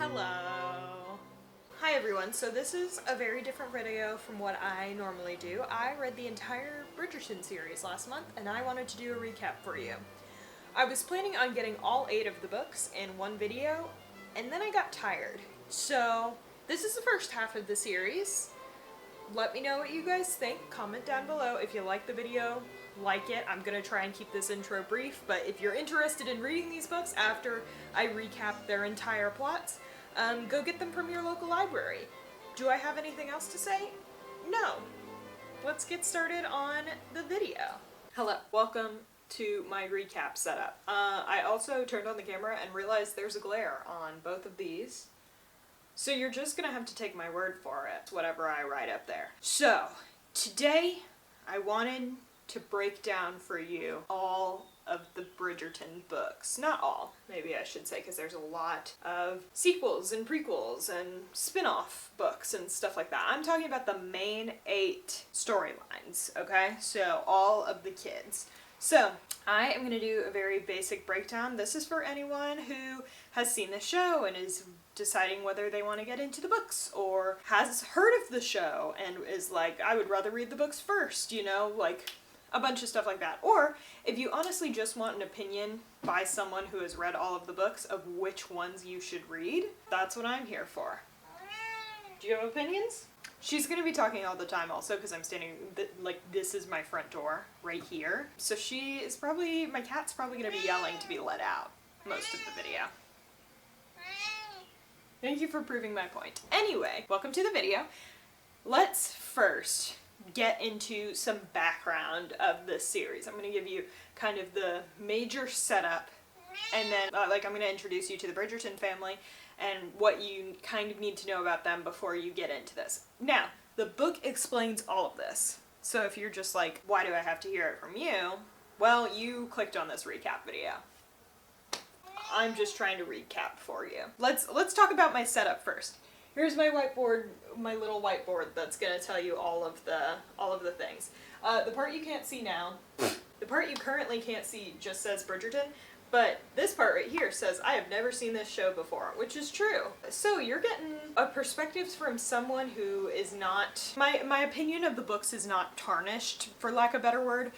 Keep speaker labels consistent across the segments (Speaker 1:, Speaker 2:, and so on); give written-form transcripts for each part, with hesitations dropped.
Speaker 1: Hello. Hi everyone, so this is a very different video from what I normally do. I read the entire Bridgerton series last month and I wanted to do a recap for you. I was planning on getting all 8 of the books in one video and then I got tired. So this is the first half of the series. Let me know what you guys think. Comment down below if you like the video, like it. I'm gonna try and keep this intro brief, but if you're interested in reading these books after I recap their entire plots, go get them from your local library. Do I have anything else to say? No. Let's get started on the video. Hello, welcome to my recap setup. I also turned on the camera and realized there's a glare on both of these. So you're just gonna have to take my word for it, whatever I write up there. So, today I wanted to break down for you all of the Bridgerton books. Not all, maybe I should say, because there's a lot of sequels and prequels and spin-off books and stuff like that. I'm talking about the main 8 storylines, okay? So, all of the kids. So, I am going to do a very basic breakdown. This is for anyone who has seen the show and is deciding whether they want to get into the books, or has heard of the show and is like, I would rather read the books first, you know, like a bunch of stuff like that. Or if you honestly just want an opinion by someone who has read all of the books of which ones you should read, that's what I'm here for. Do you have opinions? She's gonna be talking all the time also because I'm standing, like, this is my front door right here. So she is probably, my cat's probably gonna be yelling to be let out most of the video. Thank you for proving my point. Anyway, welcome to the video. Let's first get into some background of this series. I'm going to give you kind of the major setup, and then I'm going to introduce you to the Bridgerton family and what you kind of need to know about them before you get into this. Now, the book explains all of this. So if you're just like, why do I have to hear it from you? Well, you clicked on this recap video. I'm just trying to recap for you. Let's talk about my setup first. Here's my whiteboard, my little whiteboard that's gonna tell you all of the things. The part you can't see now, the part you currently can't see just says Bridgerton, but this part right here says I have never seen this show before, which is true. So you're getting a perspective from someone who is not, my opinion of the books is not tarnished, for lack of a better word,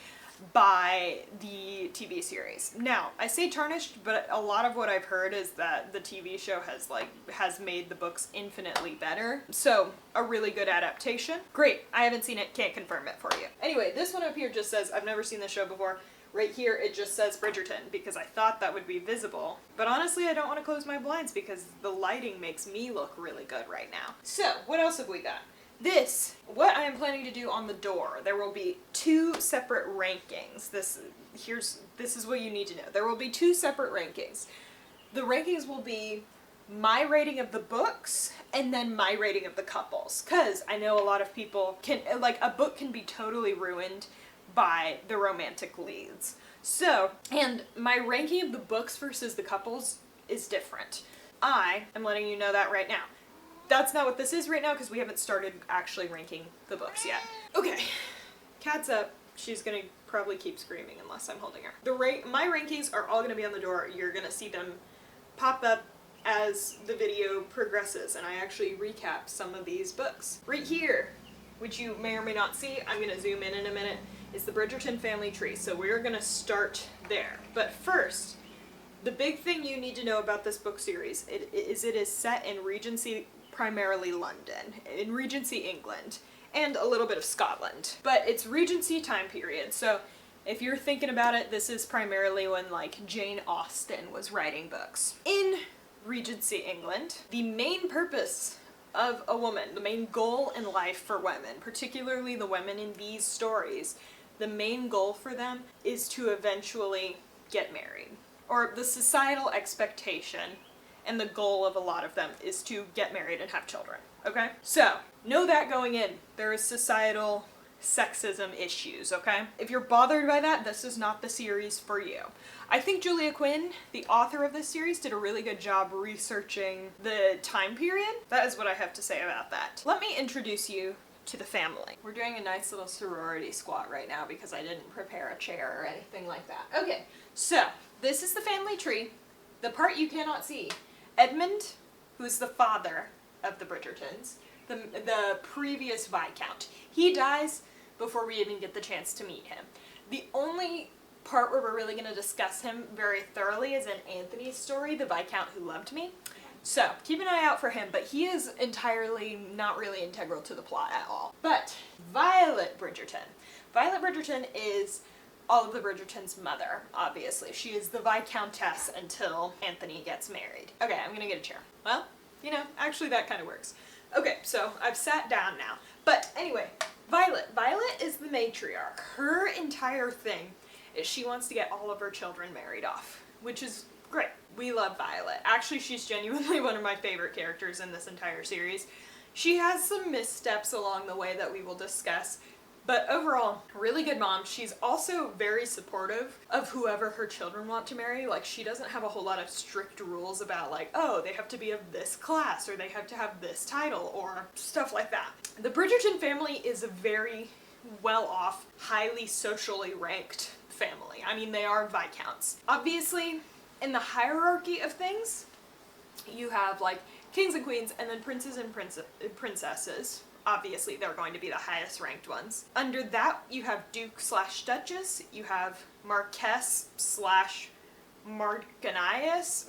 Speaker 1: by the TV series. Now, I say tarnished, but a lot of what I've heard is that the TV show has made the books infinitely better. So, a really good adaptation. Great, I haven't seen it, can't confirm it for you. Anyway, this one up here just says, I've never seen this show before. Right here, it just says Bridgerton, because I thought that would be visible. But honestly, I don't want to close my blinds because the lighting makes me look really good right now. So, what else have we got? What I am planning to do on the door, there will be 2 separate rankings. This is what you need to know. There will be 2 separate rankings. The rankings will be my rating of the books and then my rating of the couples. Because I know a lot of people can, like, a book can be totally ruined by the romantic leads. So, and my ranking of the books versus the couples is different. I am letting you know that right now. That's not what this is right now because we haven't started actually ranking the books yet. Okay, cat's up. She's gonna probably keep screaming unless I'm holding her. My rankings are all gonna be on the door. You're gonna see them pop up as the video progresses, and I actually recap some of these books. Right here, which you may or may not see, I'm gonna zoom in a minute, is the Bridgerton family tree. So we're gonna start there. But first, the big thing you need to know about this book series is it is set in Regency, primarily London, in Regency England, and a little bit of Scotland. But it's Regency time period, so if you're thinking about it, this is primarily when, like, Jane Austen was writing books. In Regency England, the main purpose of a woman, the main goal in life for women, particularly the women in these stories, the main goal for them is to eventually get married. Or the societal expectation and the goal of a lot of them is to get married and have children, okay? So, know that going in. There is societal sexism issues, okay? If you're bothered by that, this is not the series for you. I think Julia Quinn, the author of this series, did a really good job researching the time period. That is what I have to say about that. Let me introduce you to the family. We're doing a nice little sorority squat right now because I didn't prepare a chair or anything like that. Okay, so this is the family tree. The part you cannot see. Edmund, who's the father of the Bridgertons, the previous Viscount. He dies before we even get the chance to meet him. The only part where we're really going to discuss him very thoroughly is in Anthony's story, The Viscount Who Loved Me. So, keep an eye out for him, but he is entirely not really integral to the plot at all. But, Violet Bridgerton. Violet Bridgerton is all of the Bridgertons' mother, obviously. She is the Viscountess until Anthony gets married. Okay, I'm gonna get a chair. Well, you know, actually that kind of works. Okay, so I've sat down now. But anyway, Violet. Violet is the matriarch. Her entire thing is she wants to get all of her children married off, which is great. We love Violet. Actually, she's genuinely one of my favorite characters in this entire series. She has some missteps along the way that we will discuss, but overall, really good mom. She's also very supportive of whoever her children want to marry. Like, she doesn't have a whole lot of strict rules about like, oh, they have to be of this class, or they have to have this title, or stuff like that. The Bridgerton family is a very well-off, highly socially ranked family. I mean, they are Viscounts. Obviously, in the hierarchy of things, you have like kings and queens, and then princes and princesses. Obviously, they're going to be the highest ranked ones. Under that, you have Duke/Duchess, you have Marquess/Marchioness,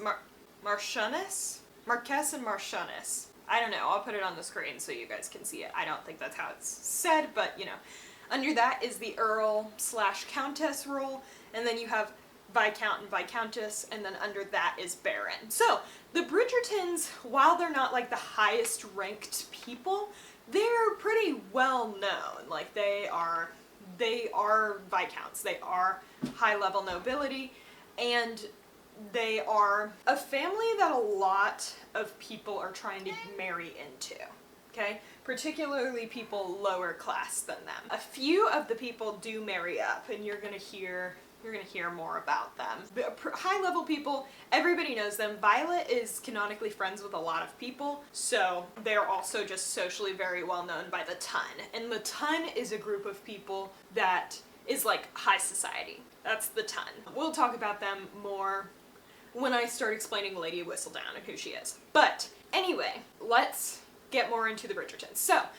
Speaker 1: Marchioness? Marquess and Marchioness. I don't know, I'll put it on the screen so you guys can see it. I don't think that's how it's said, but you know. Under that is the Earl/Countess role, and then you have Viscount and Viscountess, and then under that is Baron. So, the Bridgertons, while they're not like the highest ranked people, they're pretty well known. Like, they are Viscounts. They are high level nobility, and they are a family that a lot of people are trying to marry into. Okay? Particularly people lower class than them. A few of the people do marry up, and you're gonna hear more about them. High level people, everybody knows them. Violet is canonically friends with a lot of people, so they're also just socially very well known by the Ton. And the Ton is a group of people that is like high society. That's the Ton. We'll talk about them more when I start explaining Lady Whistledown and who she is. But anyway, let's get more into the Bridgertons. So,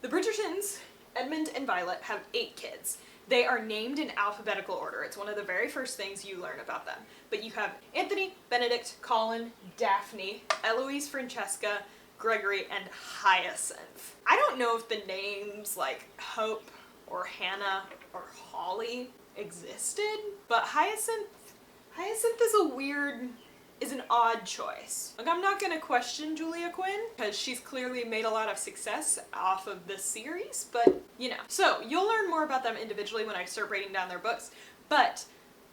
Speaker 1: the Bridgertons, Edmund and Violet, have 8 kids. They are named in alphabetical order. It's one of the very first things you learn about them. But you have Anthony, Benedict, Colin, Daphne, Eloise, Francesca, Gregory, and Hyacinth. I don't know if the names like Hope or Hannah or Holly existed, but Hyacinth is an odd choice. Like, I'm not gonna question Julia Quinn, because she's clearly made a lot of success off of this series, but, you know. So, you'll learn more about them individually when I start breaking down their books, but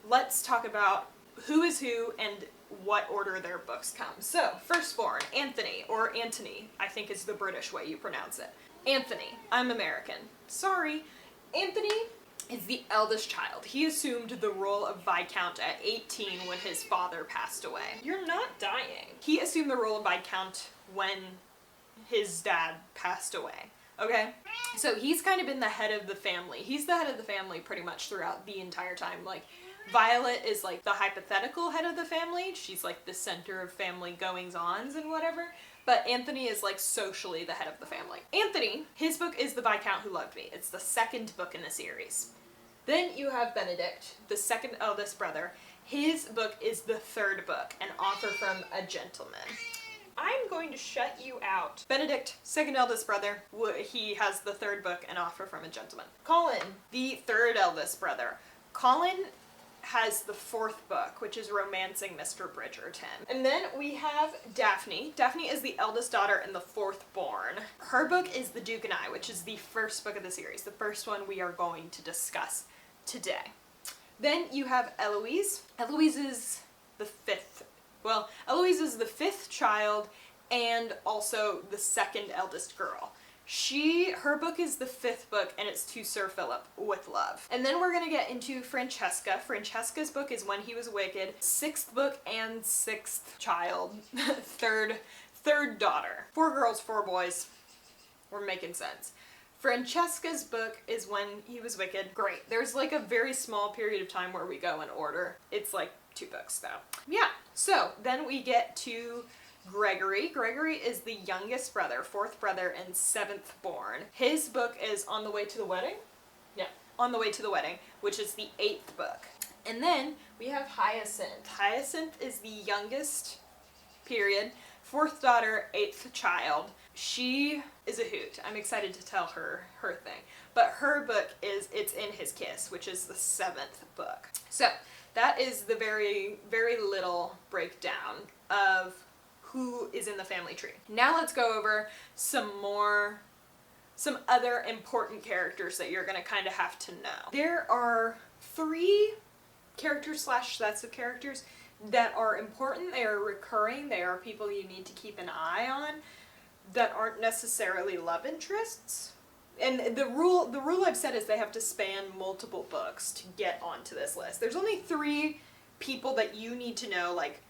Speaker 1: let's talk about who is who and what order their books come. So, firstborn, Anthony, or Antony, I think is the British way you pronounce it. Anthony. I'm American. Sorry. Anthony is the eldest child. He assumed the role of Viscount at 18 when his father passed away. You're not dying. He assumed the role of Viscount when his dad passed away, okay? So he's kind of been the head of the family. He's the head of the family pretty much throughout the entire time. Like, Violet is like the hypothetical head of the family. She's like the center of family goings-ons and whatever. But Anthony is like socially the head of the family. Anthony, his book is The Viscount Who Loved Me. It's the second book in the series. Then you have Benedict, the second eldest brother. His book is the third book, An Offer from a Gentleman. I'm going to shut you out. Benedict, second eldest brother, he has the third book, An Offer from a Gentleman. Colin, the third eldest brother. Colin has the fourth book, which is Romancing Mr. Bridgerton. And then we have Daphne. Daphne is the eldest daughter and the fourth born. Her book is The Duke and I, which is the first book of the series, the first one we are going to discuss today. Then you have Eloise. Eloise is the fifth child and also the second eldest girl. Her book is the fifth book, and it's To Sir Philip with Love. And then we're gonna get into Francesca. Francesca's book is When He Was Wicked, sixth book and sixth child, third daughter. 4 girls, 4 boys. We're making sense. Francesca's book is When He Was Wicked. Great. There's like a very small period of time where we go in order. It's like 2 books though. Yeah, so then we get to Gregory. Gregory is the youngest brother, fourth brother, and seventh born. His book is On the Way to the Wedding. Yeah, On the Way to the Wedding, which is the 8th book. And then we have Hyacinth. Hyacinth is the youngest, period, fourth daughter, 8th child. She is a hoot. I'm excited to tell her thing. But her book is It's in His Kiss, which is the 7th book. So that is the very, very little breakdown of who is in the family tree. Now let's go over some other important characters that you're gonna kind of have to know. There are 3 characters / sets of characters that are important. They are recurring. They are people you need to keep an eye on that aren't necessarily love interests. And the rule I've said is they have to span multiple books to get onto this list. There's only 3 people that you need to know, like,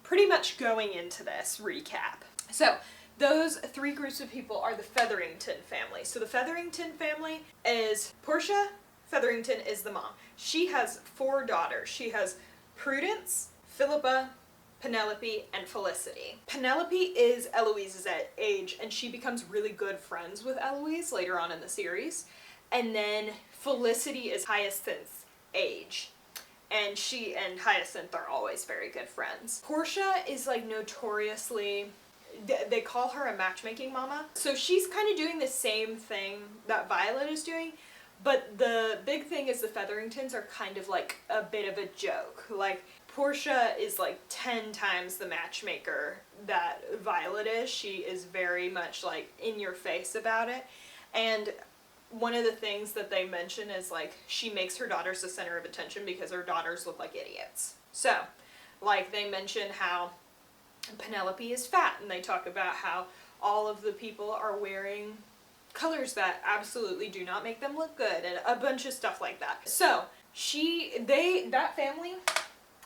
Speaker 1: pretty much going into this recap. So those 3 groups of people are the Featherington family. So the Featherington family is Portia Featherington is the mom. She has 4 daughters. She has Prudence, Philippa, Penelope, and Felicity. Penelope is Eloise's age, and she becomes really good friends with Eloise later on in the series. And then Felicity is Hyacinth's age, and she and Hyacinth are always very good friends. Portia is like notoriously, they call her a matchmaking mama. So she's kind of doing the same thing that Violet is doing, but the big thing is the Featheringtons are kind of like a bit of a joke. Like, Portia is like 10 times the matchmaker that Violet is. She is very much like in your face about it. And one of the things that they mention is like she makes her daughters the center of attention because her daughters look like idiots. So, like, they mention how Penelope is fat, and they talk about how all of the people are wearing colors that absolutely do not make them look good, and a bunch of stuff like that. So, that family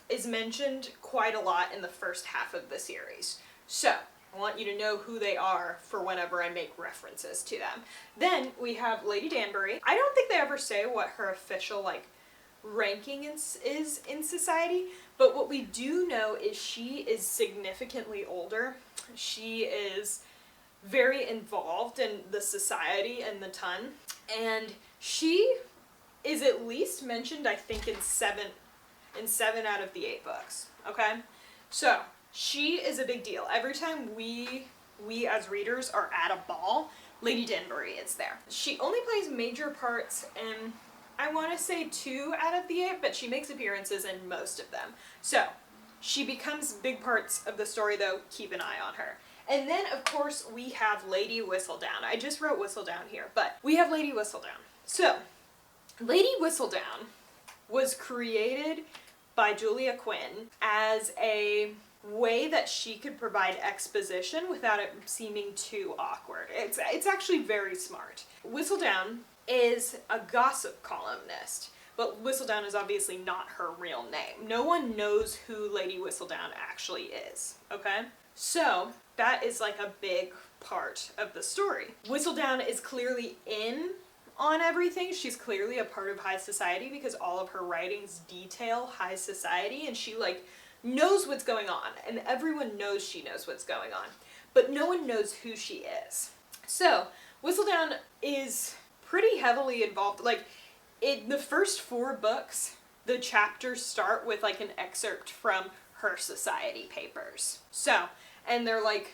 Speaker 1: is mentioned quite a lot in the first half of the series. So, I want you to know who they are for whenever I make references to them. Then we have Lady Danbury. I don't think they ever say what her official, like, ranking is in society, but what we do know is she is significantly older. She is very involved in the society and the ton, and she is at least mentioned, I think, in 7 out of the 8 books, okay? So, she is a big deal. Every time we as readers are at a ball, Lady Danbury is there. She only plays major parts in, I want to say 2 out of the 8, but she makes appearances in most of them. So, she becomes big parts of the story, though. Keep an eye on her. And then, of course, we have Lady Whistledown. I just wrote Whistledown here, but we have Lady Whistledown. So, Lady Whistledown was created by Julia Quinn as a way that she could provide exposition without it seeming too awkward. It's actually very smart. Whistledown is a gossip columnist, but Whistledown is obviously not her real name. No one knows who Lady Whistledown actually is, okay? So, that is like a big part of the story. Whistledown is clearly in on everything. She's clearly a part of high society because all of her writings detail high society, and she like knows what's going on, and everyone knows she knows what's going on, but no one knows who she is. So Whistledown is pretty heavily involved. Like, in the first 4 books, the chapters start with like an excerpt from her society papers. So, and they're like,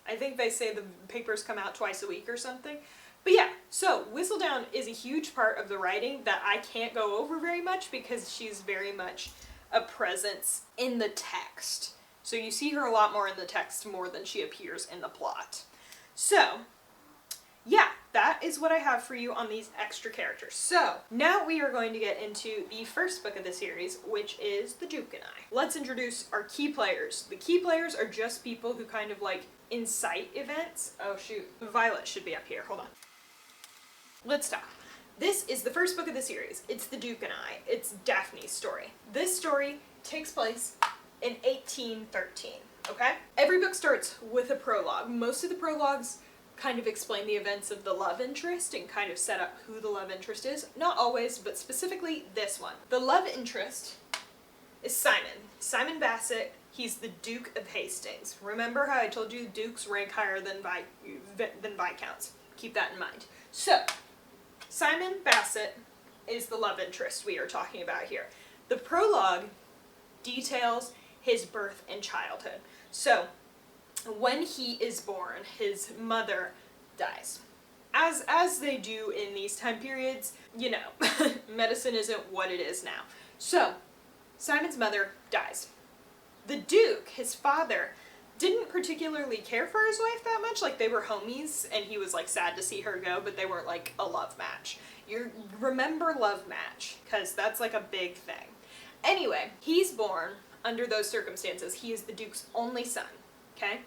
Speaker 1: I think they say the papers come out twice a week or something. But yeah, so Whistledown is a huge part of the writing that I can't go over very much because she's very much a presence in the text. So you see her a lot more in the text more than she appears in the plot. So, yeah, that is what I have for you on these extra characters. So, now we are going to get into the first book of the series, which is The Duke and I. Let's introduce our key players. The key players are just people who kind of like incite events. Oh shoot, Violet should be up here, hold on. Let's stop. This is the first book of the series. It's The Duke and I. It's Daphne's story. This story takes place in 1813, okay? Every book starts with a prologue. Most of the prologues kind of explain the events of the love interest and kind of set up who the love interest is. Not always, but specifically this one. The love interest is Simon. Simon Bassett He's the Duke of Hastings. Remember how I told you dukes rank higher than viscounts? Keep that in mind. So, Simon Basset is the love interest we are talking about here. The prologue details his birth and childhood. So, when he is born, his mother dies. As they do in these time periods, you know, medicine isn't what it is now. So, Simon's mother dies. The Duke, his father, didn't particularly care for his wife that much. Like, they were homies, and he was, like, sad to see her go, but they weren't, like, a love match. You remember love match, because that's, like, a big thing. Anyway, he's born under those circumstances. He is the Duke's only son, okay?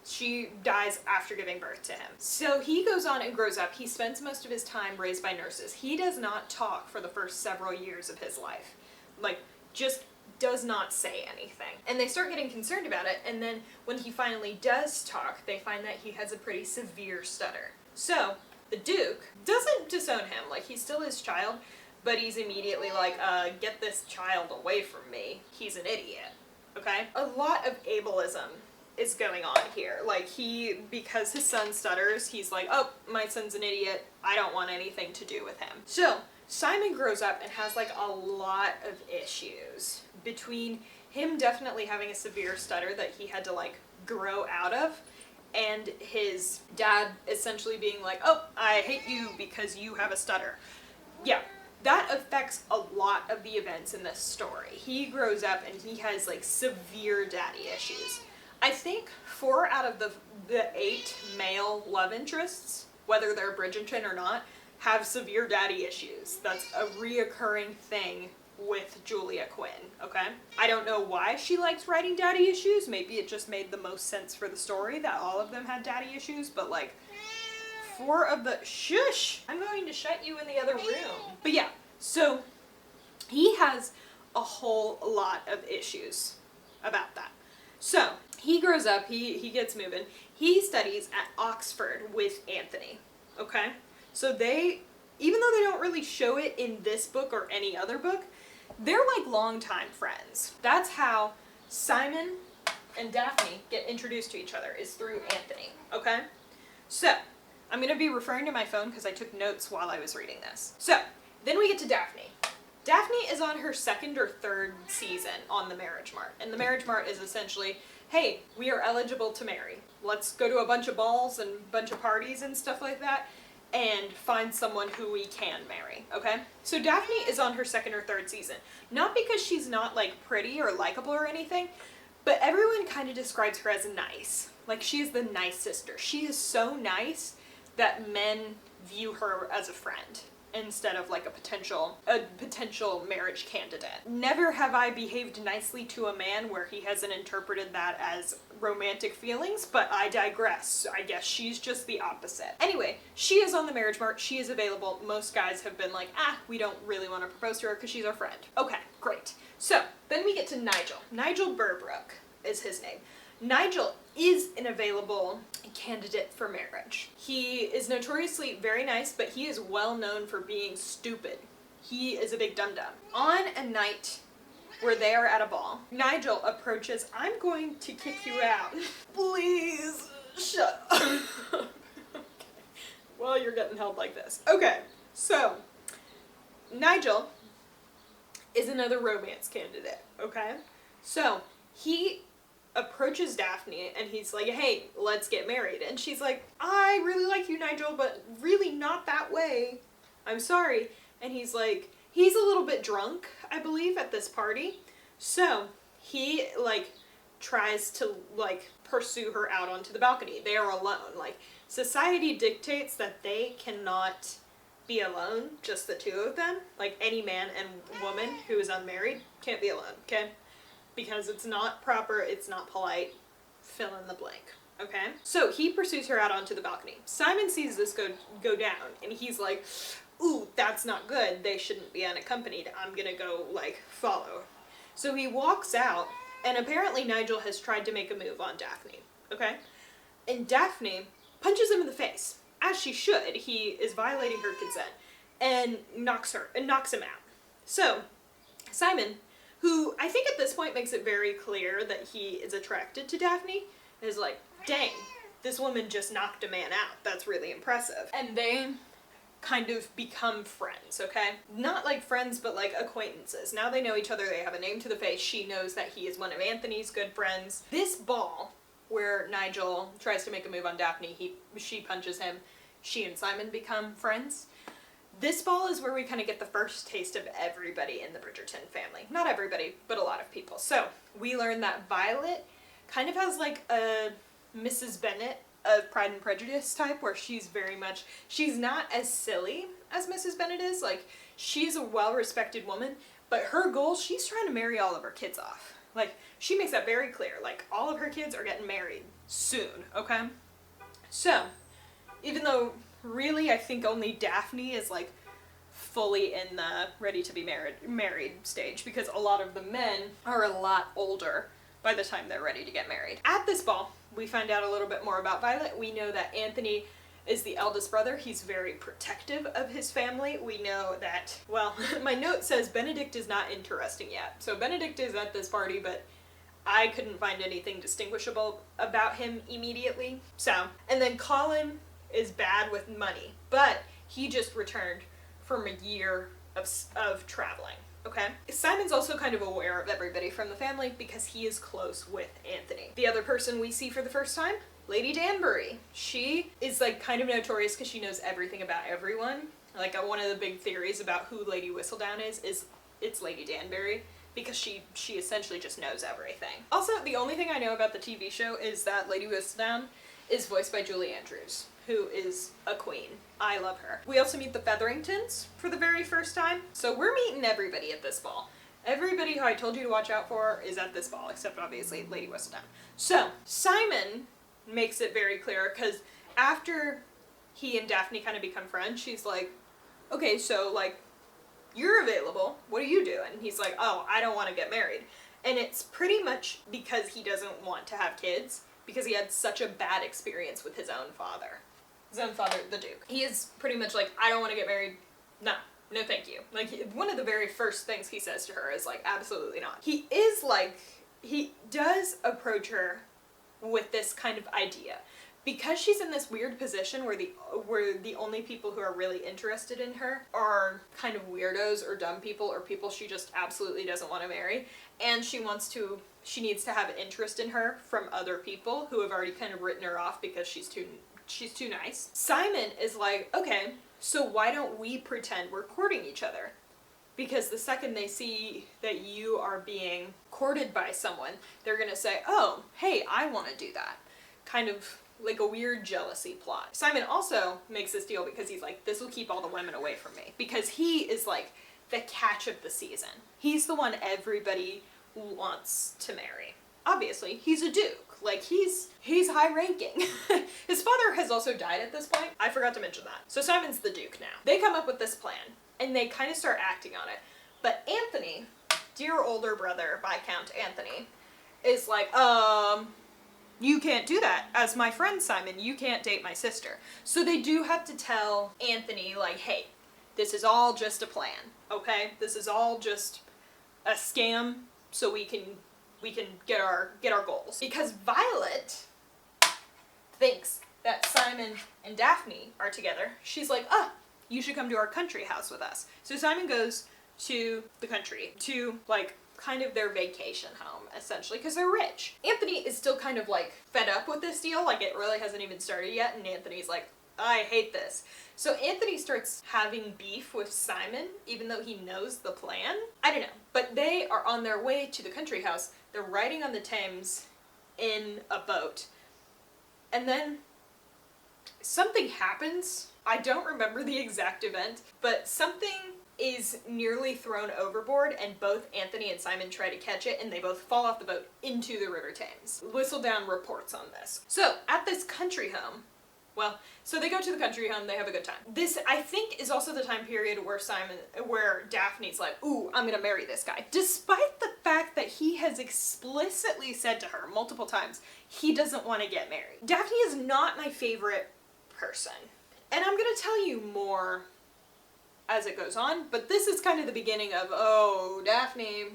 Speaker 1: She dies after giving birth to him. So he goes on and grows up. He spends most of his time raised by nurses. He does not talk for the first several years of his life. Like, just does not say anything. And they start getting concerned about it, and then when he finally does talk, they find that he has a pretty severe stutter. So, the Duke doesn't disown him, like, he's still his child, but he's immediately like, get this child away from me. He's an idiot, okay? A lot of ableism is going on here. Like, because his son stutters, he's like, oh, my son's an idiot, I don't want anything to do with him. So, Simon grows up and has, like, a lot of issues between him definitely having a severe stutter that he had to, like, grow out of, and his dad essentially being like, oh, I hate you because you have a stutter. Yeah, that affects a lot of the events in this story. He grows up and he has, like, severe daddy issues. I think 4 out of the 8 male love interests, whether they're Bridgerton or not, have severe daddy issues. That's a reoccurring thing with Julia Quinn, okay? I don't know why she likes writing daddy issues. Maybe it just made the most sense for the story that all of them had daddy issues, but, like, 4 of the... Shush! I'm going to shut you in the other room. But yeah, so he has a whole lot of issues about that. So, he grows up, he gets moving. He studies at Oxford with Anthony, okay? So they, even though they don't really show it in this book or any other book, they're like longtime friends. That's how Simon and Daphne get introduced to each other, is through Anthony, okay? So, I'm going to be referring to my phone because I took notes while I was reading this. So, then we get to Daphne. Daphne is on her 2nd or 3rd season on the Marriage Mart. And the Marriage Mart is essentially, hey, we are eligible to marry. Let's go to a bunch of balls and a bunch of parties and stuff like that and find someone who we can marry, okay? So Daphne is on her 2nd or 3rd season. Not because she's not, like, pretty or likable or anything, but everyone kind of describes her as nice. Like, she is the nice sister. She is so nice that men view her as a friend instead of, like, a potential marriage candidate. Never have I behaved nicely to a man where he hasn't interpreted that as romantic feelings, but I digress. I guess she's just the opposite. Anyway, she is on the Marriage Mart. She is available. Most guys have been like, we don't really want to propose to her because she's our friend. Okay, great. So, then we get to Nigel. Nigel Burbrook is his name. Nigel is an available candidate for marriage. He is notoriously very nice, but he is well known for being stupid. He is a big dum-dum. On a night where they are at a ball, Nigel approaches, I'm going to kick you out. Please, shut up. Okay. Well, you're getting held like this. Okay, so, Nigel is another romance candidate, okay? So, he approaches Daphne and he's like, hey, let's get married. And she's like, I really like you, Nigel, but really not that way. I'm sorry. And he's like, he's a little bit drunk, I believe, at this party. So he, like, tries to, like, pursue her out onto the balcony. They are alone. Like, society dictates that they cannot be alone, just the two of them. Like, any man and woman who is unmarried can't be alone, okay? Because it's not proper, it's not polite, fill in the blank, okay? So he pursues her out onto the balcony. Simon sees this go down, and he's like, ooh, that's not good, they shouldn't be unaccompanied, I'm gonna go, like, follow. So he walks out, and apparently Nigel has tried to make a move on Daphne, okay? And Daphne punches him in the face, as she should. He is violating her consent, and knocks him out. So Simon who I think at this point makes it very clear that he is attracted to Daphne. Is like, dang, this woman just knocked a man out. That's really impressive. And they kind of become friends, okay? Not like friends, but like acquaintances. Now they know each other, they have a name to the face. She knows that he is one of Anthony's good friends. This ball, where Nigel tries to make a move on Daphne, she punches him, she and Simon become friends. This ball is where we kind of get the first taste of everybody in the Bridgerton family. Not everybody, but a lot of people. So, we learn that Violet kind of has like a Mrs. Bennet of Pride and Prejudice type, where she's not as silly as Mrs. Bennet is. Like, she's a well-respected woman, but her goal, she's trying to marry all of her kids off. Like, she makes that very clear. Like, all of her kids are getting married soon, okay? So, even though really I think only Daphne is like fully in the ready to be married stage, because a lot of the men are a lot older by the time they're ready to get married. At this ball, we find out a little bit more about Violet. We know that Anthony is the eldest brother. He's very protective of his family. We know that, well, my note says Benedict is not interesting yet. So Benedict is at this party, but I couldn't find anything distinguishable about him immediately. So, and then Colin is bad with money, but he just returned from a year of traveling, okay? Simon's also kind of aware of everybody from the family because he is close with Anthony. The other person we see for the first time, Lady Danbury. She is like kind of notorious because she knows everything about everyone. Like one of the big theories about who Lady Whistledown is it's Lady Danbury, because she essentially just knows everything. Also, the only thing I know about the TV show is that Lady Whistledown is voiced by Julie Andrews, who is a queen. I love her. We also meet the Featheringtons for the very first time. So we're meeting everybody at this ball. Everybody who I told you to watch out for is at this ball, except obviously Lady Whistledown. So Simon makes it very clear, because after he and Daphne kind of become friends, she's like, okay, so like, you're available, what are you doing? And he's like, oh, I don't want to get married. And it's pretty much because he doesn't want to have kids, because he had such a bad experience with his own father. His own father, the Duke. He is pretty much like, I don't want to get married. No thank you. Like, one of the very first things he says to her is like, absolutely not. He does approach her with this kind of idea. Because she's in this weird position where the only people who are really interested in her are kind of weirdos or dumb people or people she just absolutely doesn't want to marry, and she needs to have interest in her from other people who have already kind of written her off because she's too nice. Simon is like, okay, so why don't we pretend we're courting each other? Because the second they see that you are being courted by someone, they're gonna say, oh, hey, I want to do that. Kind of like a weird jealousy plot. Simon also makes this deal because he's like, this will keep all the women away from me. Because he is like the catch of the season. He's the one everybody wants to marry. Obviously, he's a duke. Like, he's high ranking. His father has also died at this point. I forgot to mention that. So Simon's the duke now. They come up with this plan, and they kind of start acting on it. But Anthony, dear older brother, Viscount Anthony, is like, you can't do that. As my friend Simon, you can't date my sister. So they do have to tell Anthony, like, hey, this is all just a plan, okay? This is all just a scam so we can get our goals. Because Violet thinks that Simon and Daphne are together. She's like, you should come to our country house with us. So Simon goes to the country, to like kind of their vacation home, essentially, because they're rich. Anthony is still kind of like fed up with this deal, like it really hasn't even started yet, and Anthony's like, I hate this. So Anthony starts having beef with Simon, even though he knows the plan. I don't know, but they are on their way to the country house. They're riding on the Thames in a boat, and then something happens. I don't remember the exact event, but something is nearly thrown overboard, and both Anthony and Simon try to catch it, and they both fall off the boat into the River Thames. Whistledown reports on this. So, at this country home, so they go to the country home, they have a good time. This, I think, is also the time period where Daphne's like, ooh, I'm gonna marry this guy. Despite the fact that he has explicitly said to her multiple times, he doesn't want to get married. Daphne is not my favorite person. And I'm gonna tell you more as it goes on, but this is kind of the beginning of, oh, Daphne,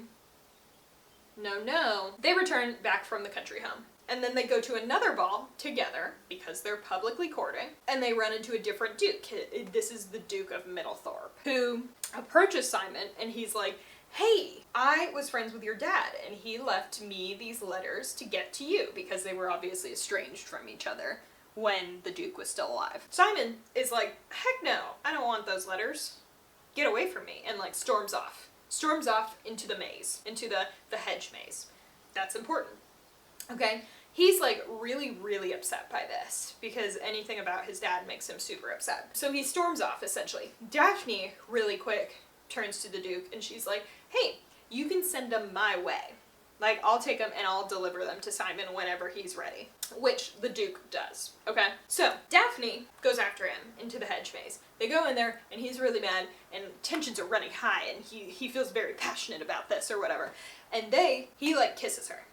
Speaker 1: no, no. They return back from the country home. And then they go to another ball together because they're publicly courting, and they run into a different duke. This is the Duke of Middlethorpe, who approaches Simon, and he's like, hey, I was friends with your dad, and he left me these letters to get to you, because they were obviously estranged from each other when the Duke was still alive. Simon is like, heck no, I don't want those letters. Get away from me, and like storms off. Storms off into the maze, into the hedge maze. That's important. Okay? He's like really, really upset by this because anything about his dad makes him super upset. So he storms off, essentially. Daphne, really quick, turns to the Duke and she's like, hey, you can send them my way. Like, I'll take them and I'll deliver them to Simon whenever he's ready. Which the Duke does, okay? So, Daphne goes after him into the hedge maze. They go in there and he's really mad and tensions are running high and he feels very passionate about this or whatever. And he like kisses her.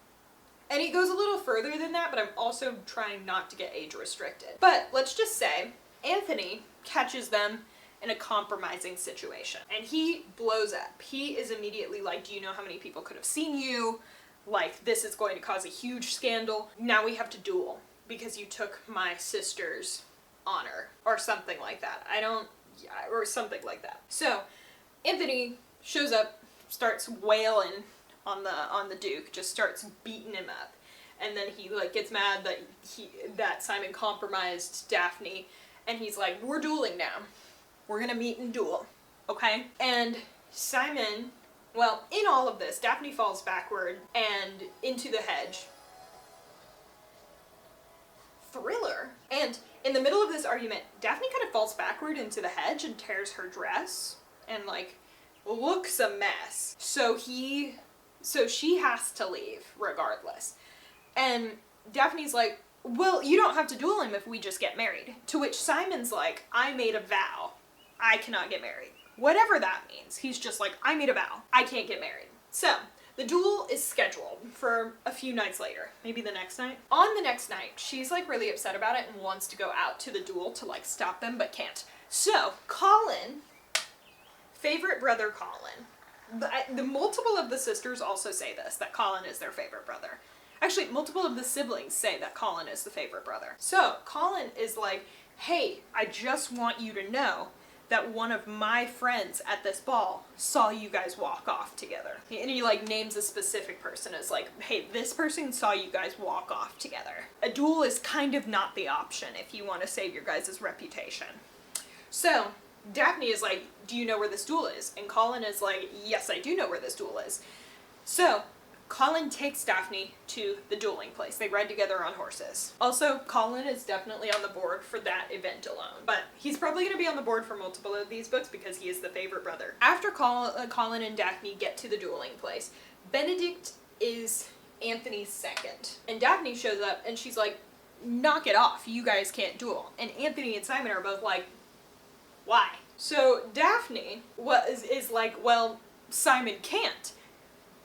Speaker 1: And he goes a little further than that, but I'm also trying not to get age restricted. But let's just say Anthony catches them in a compromising situation. And he blows up. He is immediately like, do you know how many people could have seen you? Like, this is going to cause a huge scandal. Now we have to duel because you took my sister's honor or something like that. Or something like that. So Anthony shows up, starts wailing on the Duke, just starts beating him up. And then he like gets mad that Simon compromised Daphne, and he's like, we're dueling now. We're gonna meet and duel, okay? And Simon, well, in all of this, Daphne falls backward and into the hedge. Thriller. And in the middle of this argument, Daphne kind of falls backward into the hedge and tears her dress and like looks a mess. So she has to leave regardless. And Daphne's like, well, you don't have to duel him if we just get married. To which Simon's like, I made a vow. I cannot get married. Whatever that means. He's just like, I made a vow. I can't get married. So, the duel is scheduled for a few nights later. Maybe the next night. On the next night, she's like really upset about it and wants to go out to the duel to like stop them, but can't. So, Colin, favorite brother Colin. The multiple of the sisters also say this, that Colin is their favorite brother. Actually, multiple of the siblings say that Colin is the favorite brother. So, Colin is like, hey, I just want you to know that one of my friends at this ball saw you guys walk off together. And he like names a specific person as like, hey, this person saw you guys walk off together. A duel is kind of not the option if you want to save your guys' reputation. So, Daphne is like, do you know where this duel is? And Colin is like, yes, I do know where this duel is. So, Colin takes Daphne to the dueling place. They ride together on horses. Also, Colin is definitely on the board for that event alone. But he's probably going to be on the board for multiple of these books because he is the favorite brother. After Colin and Daphne get to the dueling place, Benedict is Anthony's second. And Daphne shows up and she's like, knock it off. You guys can't duel. And Anthony and Simon are both like, why? So Daphne is like, well, Simon can't.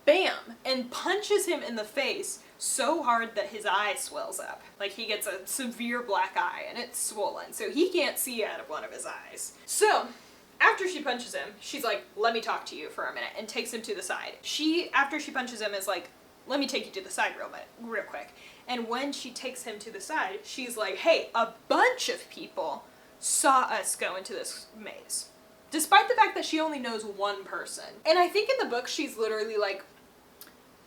Speaker 1: Bam! And punches him in the face so hard that his eye swells up. Like he gets a severe black eye and it's swollen, so he can't see out of one of his eyes. So, after she punches him, she's like, let me talk to you for a minute, and takes him to the side. After she punches him, is like, let me take you to the side real quick. And when she takes him to the side, she's like, hey, a bunch of people saw us go into this maze. Despite the fact that she only knows one person. And I think in the book she's literally like,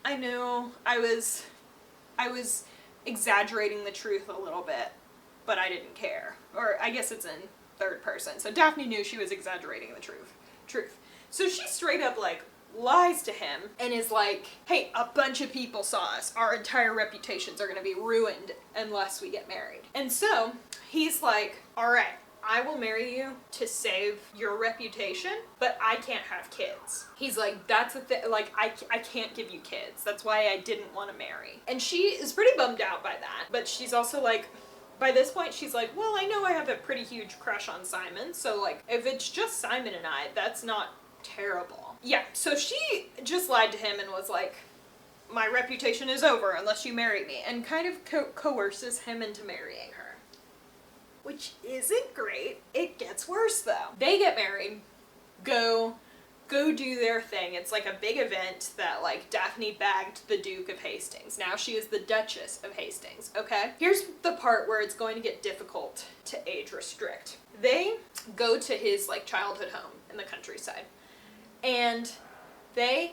Speaker 1: I know I was exaggerating the truth a little bit, but I didn't care. Or I guess it's in third person. So Daphne knew she was exaggerating the truth. So she straight up like lies to him and is like, hey, a bunch of people saw us. Our entire reputations are going to be ruined unless we get married. And so he's like, all right, I will marry you to save your reputation, but I can't have kids. He's like, that's a thing, like, I can't give you kids. That's why I didn't want to marry. And she is pretty bummed out by that, but she's also like, by this point, she's like, well, I know I have a pretty huge crush on Simon, so like, if it's just Simon and I, that's not terrible. Yeah, so she just lied to him and was like, my reputation is over unless you marry me, and kind of coerces him into marrying her. Which isn't great. It gets worse though. They get married, go go do their thing. It's like a big event that like Daphne bagged the Duke of Hastings. Now she is the Duchess of Hastings, okay? Here's the part where it's going to get difficult to age restrict. They go to his like childhood home in the countryside and they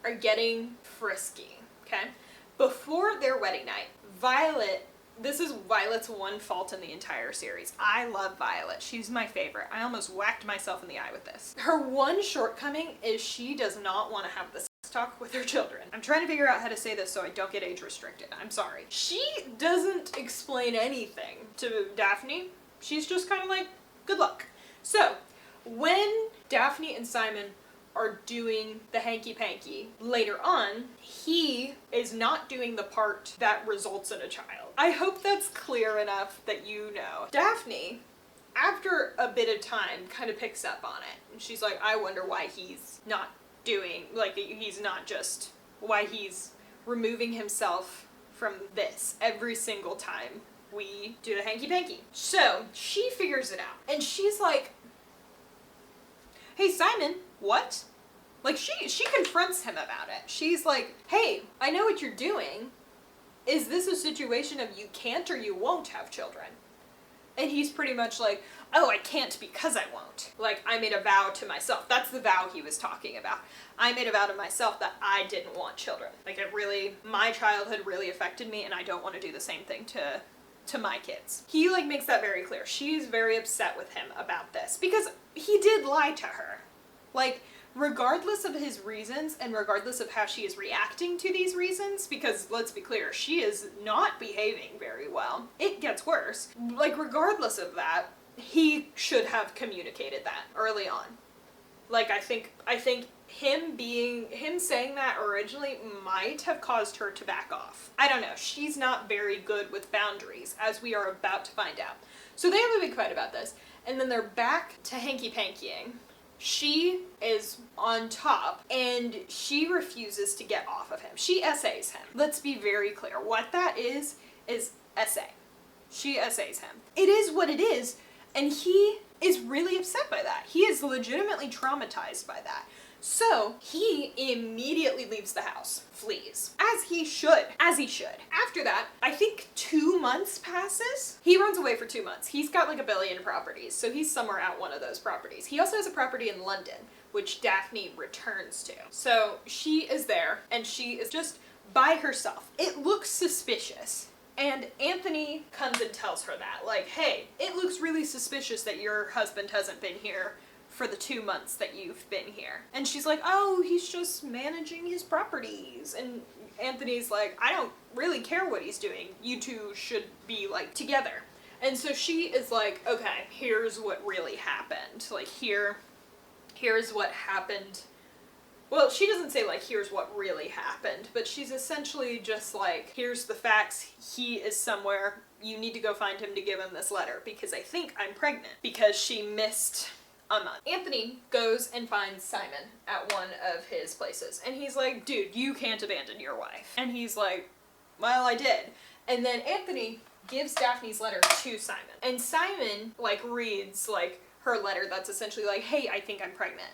Speaker 1: are getting frisky, okay? Before their wedding night, this is Violet's one fault in the entire series. I love Violet. She's my favorite. I almost whacked myself in the eye with this. Her one shortcoming is she does not want to have the sex talk with her children. I'm trying to figure out how to say this so I don't get age restricted. I'm sorry. She doesn't explain anything to Daphne. She's just kind of like, good luck. So, when Daphne and Simon are doing the hanky-panky later on, he is not doing the part that results in a child. I hope that's clear enough that you know. Daphne, after a bit of time, kind of picks up on it. And she's like, I wonder why he's not doing, like, why he's removing himself from this every single time we do the hanky-panky. So, she figures it out. And she's like, hey, Simon, what? Like, she confronts him about it. She's like, hey, I know what you're doing. Is this a situation of you can't or you won't have children? And he's pretty much like, oh, I can't because I won't. Like, I made a vow to myself. That's the vow he was talking about. I made a vow to myself that I didn't want children. Like, my childhood really affected me and I don't want to do the same thing to my kids. He, like, makes that very clear. She's very upset with him about this because he did lie to her. Like, regardless of his reasons and regardless of how she is reacting to these reasons, because let's be clear, she is not behaving very well. It gets worse. Like, regardless of that, he should have communicated that early on. Like, I think him saying that originally might have caused her to back off. I don't know. She's not very good with boundaries, as we are about to find out. So they have a big fight about this, and then they're back to hanky-pankying. She is on top, and she refuses to get off of him. She essays him. Let's be very clear. What that is essay. She essays him. It is what it is, and he is really upset by that. He is legitimately traumatized by that. So, he immediately leaves the house, flees. As he should. After that, I think 2 months passes. He runs away for 2 months. He's got like 1 billion properties, so he's somewhere at one of those properties. He also has a property in London, which Daphne returns to. So, she is there, and she is just by herself. It looks suspicious. And Anthony comes and tells her that, like, hey, it looks really suspicious that your husband hasn't been here for the 2 months that you've been here. And she's like, oh, he's just managing his properties. And Anthony's like, I don't really care what he's doing. You two should be, like, together. And so she is like, okay, here's what really happened. Like, here's what happened. Well, she doesn't say, like, here's what really happened, but she's essentially just like, here's the facts. He is somewhere. You need to go find him to give him this letter because I think I'm pregnant. Because she missed a month. Anthony goes and finds Simon at one of his places. And he's like, dude, you can't abandon your wife. And he's like, well, I did. And then Anthony gives Daphne's letter to Simon. And Simon, like, reads, like, her letter that's essentially like, hey, I think I'm pregnant.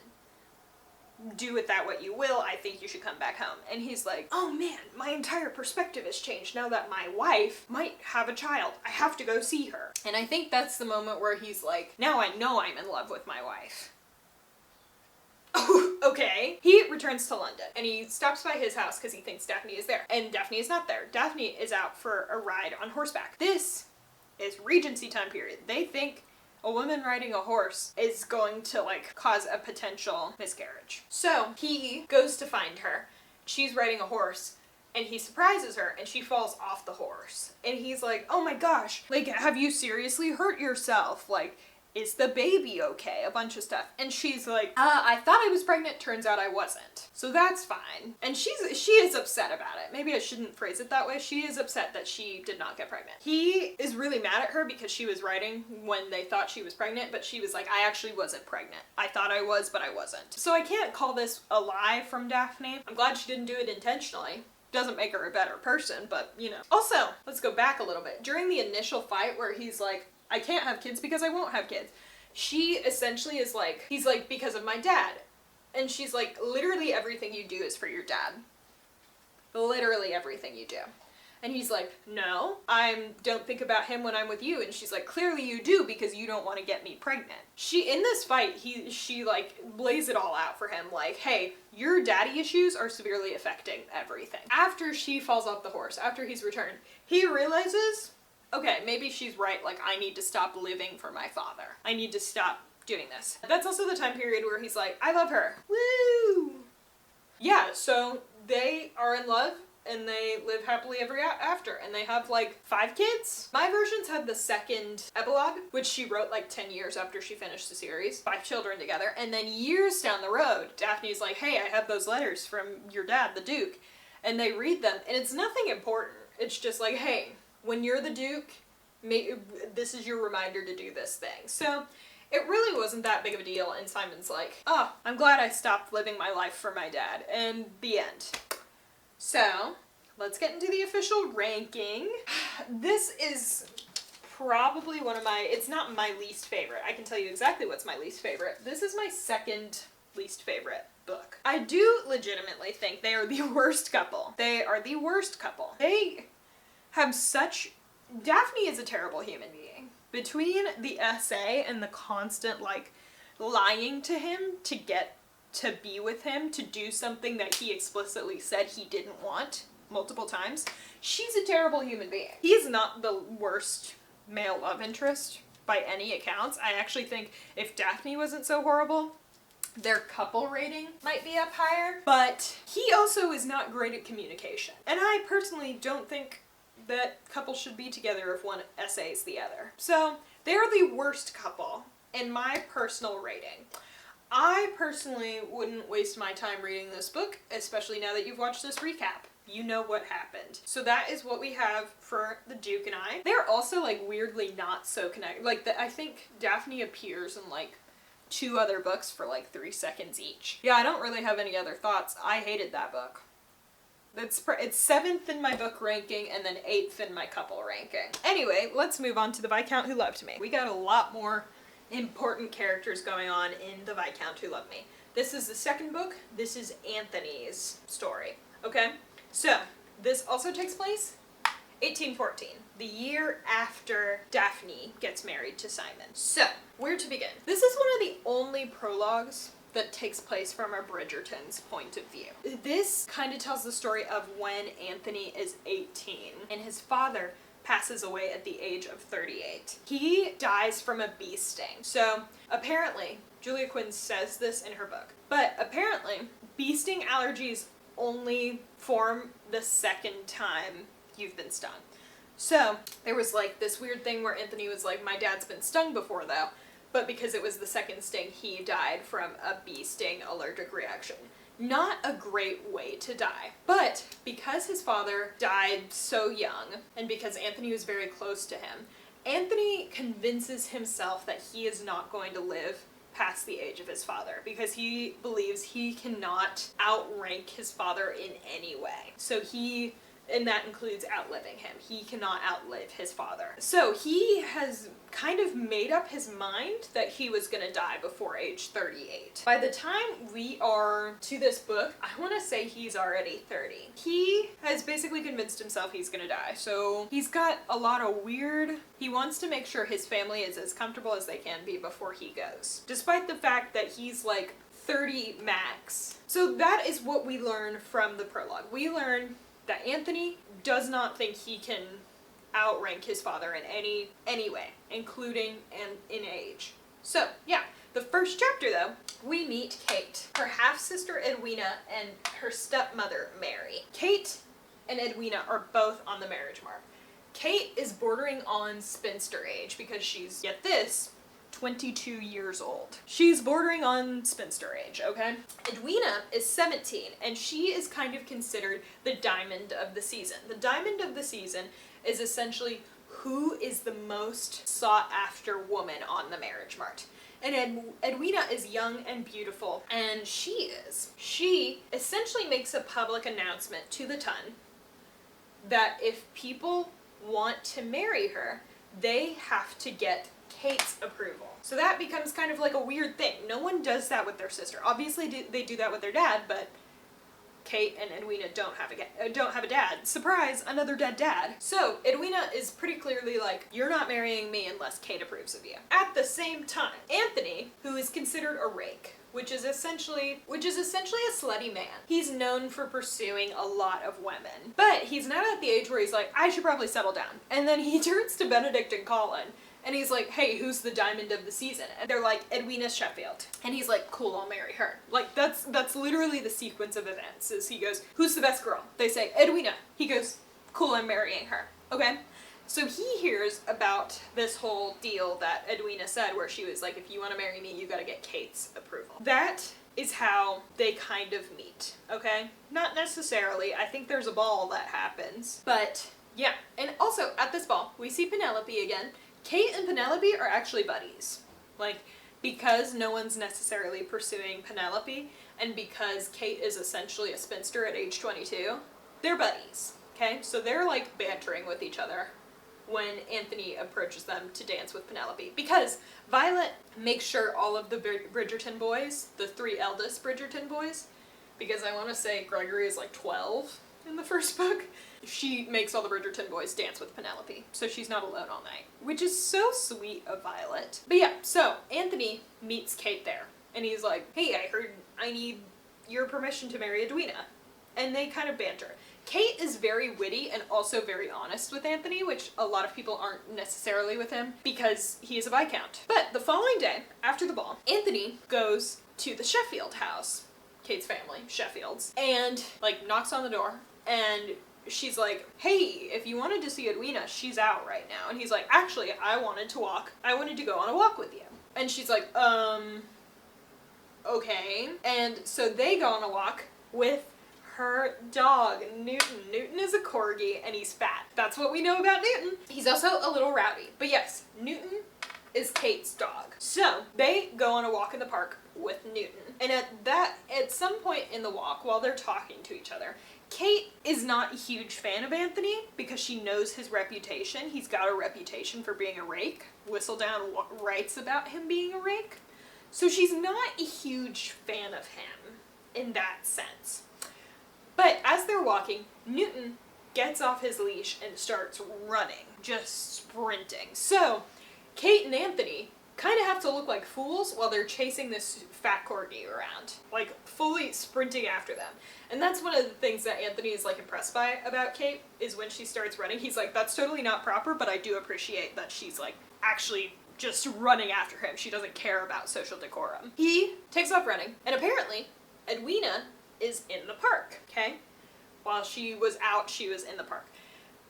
Speaker 1: Do with that what you will. I think you should come back home. And he's like, oh man, my entire perspective has changed now that my wife might have a child. I have to go see her. And I think that's the moment where he's like, now I know I'm in love with my wife. Oh, okay. He returns to London and he stops by his house because he thinks Daphne is there. And Daphne is not there. Daphne is out for a ride on horseback. This is Regency time period. They think a woman riding a horse is going to, like, cause a potential miscarriage. So he goes to find her. She's riding a horse and he surprises her and she falls off the horse. And he's like, oh my gosh, like, have you seriously hurt yourself? Like, is the baby okay? A bunch of stuff. And she's like, I thought I was pregnant, turns out I wasn't. So that's fine. And she is upset about it. Maybe I shouldn't phrase it that way. She is upset that she did not get pregnant. He is really mad at her because she was writing when they thought she was pregnant, but she was like, I actually wasn't pregnant. I thought I was, but I wasn't. So I can't call this a lie from Daphne. I'm glad she didn't do it intentionally. Doesn't make her a better person, but you know. Also, let's go back a little bit. During the initial fight where he's like, I can't have kids because I won't have kids. She essentially is like, he's like, because of my dad. And she's like, literally everything you do is for your dad. Literally everything you do. And he's like, no, I don't think about him when I'm with you. And she's like, clearly you do, because you don't want to get me pregnant. In this fight, she like lays it all out for him. Like, hey, your daddy issues are severely affecting everything. After she falls off the horse, after he's returned, he realizes, okay, maybe she's right. Like, I need to stop living for my father. I need to stop doing this. That's also the time period where he's like, I love her. Woo! Yeah, so they are in love. And they live happily ever after. And they have like 5 kids. My versions had the second epilogue, which she wrote like 10 years after she finished the series. 5 children together. And then years down the road, Daphne's like, hey, I have those letters from your dad, the Duke. And they read them. And it's nothing important. It's just like, hey, when you're the Duke, this is your reminder to do this thing. So it really wasn't that big of a deal. And Simon's like, oh, I'm glad I stopped living my life for my dad. And the end. So, let's get into the official ranking. This is probably one of my, it's not my least favorite. I can tell you exactly what's my least favorite. This is my second least favorite book. I do legitimately think they are the worst couple. They are the worst couple. They have such, Daphne is a terrible human being. Between the essay and the constant, like, lying to him to get to be with him, to do something that he explicitly said he didn't want multiple times, she's a terrible human being. He is not the worst male love interest by any accounts. I actually think if Daphne wasn't so horrible, their couple rating might be up higher. But he also is not great at communication. And I personally don't think that couples should be together if one essays the other. So they're the worst couple in my personal rating. I personally wouldn't waste my time reading this book, especially now that you've watched this recap. You know what happened. So that is what we have for the Duke and I. They're also like weirdly not so connected. Like I think Daphne appears in like 2 other books for like 3 seconds each. Yeah, I don't really have any other thoughts. I hated that book. It's 7th in my book ranking and then 8th in my couple ranking. Anyway, let's move on to The Viscount Who Loved Me. We got a lot more important characters going on in The Viscount Who Loved Me. This is the second book. This is Anthony's story. Okay? So, this also takes place 1814, the year after Daphne gets married to Simon. So, where to begin? This is one of the only prologues that takes place from a Bridgerton's point of view. This kind of tells the story of when Anthony is 18 and his father passes away at the age of 38. He dies from a bee sting. So apparently, Julia Quinn says this in her book, but apparently bee sting allergies only form the second time you've been stung. So there was like this weird thing where Anthony was like, my dad's been stung before though, but because it was the second sting, he died from a bee sting allergic reaction. Not a great way to die. But because his father died so young, and because Anthony was very close to him, Anthony convinces himself that he is not going to live past the age of his father because he believes he cannot outrank his father in any way. So and that includes outliving him. He cannot outlive his father. So he has kind of made up his mind that he was gonna die before age 38. By the time we are to this book, I wanna say he's already 30. He has basically convinced himself he's gonna die. So he's got a lot of he wants to make sure his family is as comfortable as they can be before he goes. Despite the fact that he's like 30 max. So that is what we learn from the prologue. We learn that Anthony does not think he can outrank his father in any way, including in age. So, yeah. The first chapter, though, we meet Kate, her half-sister Edwina, and her stepmother Mary. Kate and Edwina are both on the marriage mark. Kate is bordering on spinster age because she's, get this, 22 years old. She's bordering on spinster age, okay? Edwina is 17, and she is kind of considered the diamond of the season. The diamond of the season is essentially who is the most sought after woman on the marriage mart. And Edwina is young and beautiful, and she essentially makes a public announcement to the ton that if people want to marry her, they have to get Kate's approval. So that becomes kind of like a weird thing. No one does that with their sister. Obviously they do that with their dad, but Kate and Edwina don't have a dad. Surprise, another dead dad. So Edwina is pretty clearly like, you're not marrying me unless Kate approves of you. At the same time, Anthony, who is considered a rake, which is essentially a slutty man. He's known for pursuing a lot of women, but he's not at the age where he's like, I should probably settle down. And then he turns to Benedict and Colin, and he's like, hey, who's the diamond of the season? And they're like, Edwina Sheffield. And he's like, cool, I'll marry her. Like, that's literally the sequence of events, is he goes, who's the best girl? They say, Edwina. He goes, cool, I'm marrying her. Okay? So he hears about this whole deal that Edwina said, where she was like, if you want to marry me, you gotta get Kate's approval. That is how they kind of meet, okay? Not necessarily. I think there's a ball that happens. But, yeah. And also, at this ball, we see Penelope again. Kate and Penelope are actually buddies. Like, because no one's necessarily pursuing Penelope, and because Kate is essentially a spinster at age 22, they're buddies, okay? So they're, like, bantering with each other when Anthony approaches them to dance with Penelope. Because Violet makes sure all of the Bridgerton boys, the 3 eldest Bridgerton boys, because I want to say Gregory is like 12 in the first book, she makes all the Bridgerton boys dance with Penelope, so she's not alone all night, which is so sweet of Violet. But yeah, so Anthony meets Kate there, and he's like, hey, I heard I need your permission to marry Edwina. And they kind of banter. Kate is very witty and also very honest with Anthony, which a lot of people aren't necessarily with him because he is a Viscount. But the following day, after the ball, Anthony goes to the Sheffield house, Kate's family, Sheffields, and like knocks on the door, and she's like, hey, if you wanted to see Edwina, she's out right now. And he's like, actually, I wanted to go on a walk with you. And she's like, okay. And so they go on a walk with her dog, Newton. Newton is a corgi, and he's fat. That's what we know about Newton. He's also a little rowdy. But yes, Newton is Kate's dog. So they go on a walk in the park with Newton. And at some point in the walk, while they're talking to each other, Kate is not a huge fan of Anthony because she knows his reputation. He's got a reputation for being a rake. Whistledown writes about him being a rake. So she's not a huge fan of him in that sense. But as they're walking, Newton gets off his leash and starts running, just sprinting. So Kate and Anthony kind of have to look like fools while they're chasing this fat corgi around, like fully sprinting after them. And that's one of the things that Anthony is like impressed by about Kate, is when she starts running, he's like, that's totally not proper, but I do appreciate that she's like actually just running after him. She doesn't care about social decorum. He takes off running, and apparently Edwina is in the park, okay? While she was out, she was in the park.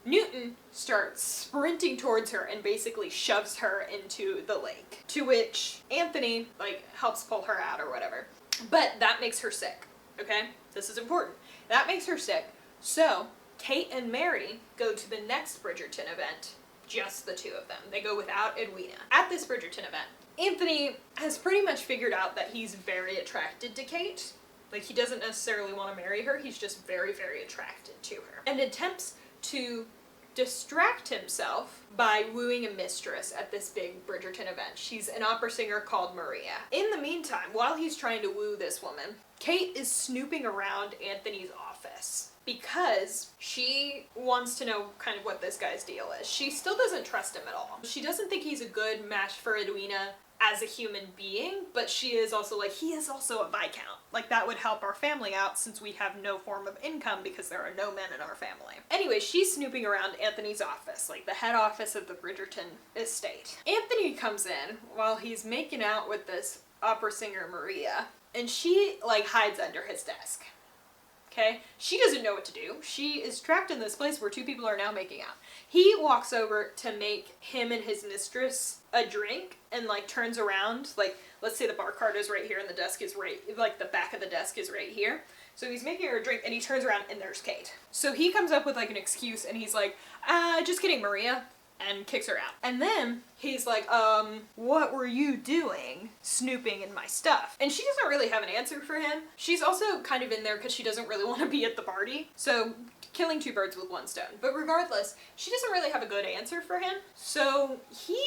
Speaker 1: Newton starts sprinting towards her and basically shoves her into the lake, to which Anthony, like, helps pull her out or whatever. But that makes her sick, okay? This is important. That makes her sick, so Kate and Mary go to the next Bridgerton event, just the two of them. They go without Edwina. At this Bridgerton event, Anthony has pretty much figured out that he's very attracted to Kate. Like, he doesn't necessarily want to marry her, he's just very, very attracted to her. And attempts to distract himself by wooing a mistress at this big Bridgerton event. She's an opera singer called Maria. In the meantime, while he's trying to woo this woman, Kate is snooping around Anthony's office because she wants to know kind of what this guy's deal is. She still doesn't trust him at all. She doesn't think he's a good match for Edwina as a human being, but she is also like, he is also a Viscount. Like, that would help our family out since we have no form of income because there are no men in our family. Anyway, she's snooping around Anthony's office, like the head office of the Bridgerton estate. Anthony comes in while he's making out with this opera singer Maria, and she like hides under his desk. Okay? She doesn't know what to do. She is trapped in this place where two people are now making out. He walks over to make him and his mistress a drink and like turns around, like let's say the bar cart is right here and the desk is right, like the back of the desk is right here. So he's making her a drink and he turns around and there's Kate. So he comes up with like an excuse and he's like, just kidding, Maria. and kicks her out. And then he's like, what were you doing snooping in my stuff? And she doesn't really have an answer for him. She's also kind of in there because she doesn't really want to be at the party. So killing two birds with one stone. But regardless, she doesn't really have a good answer for him. So he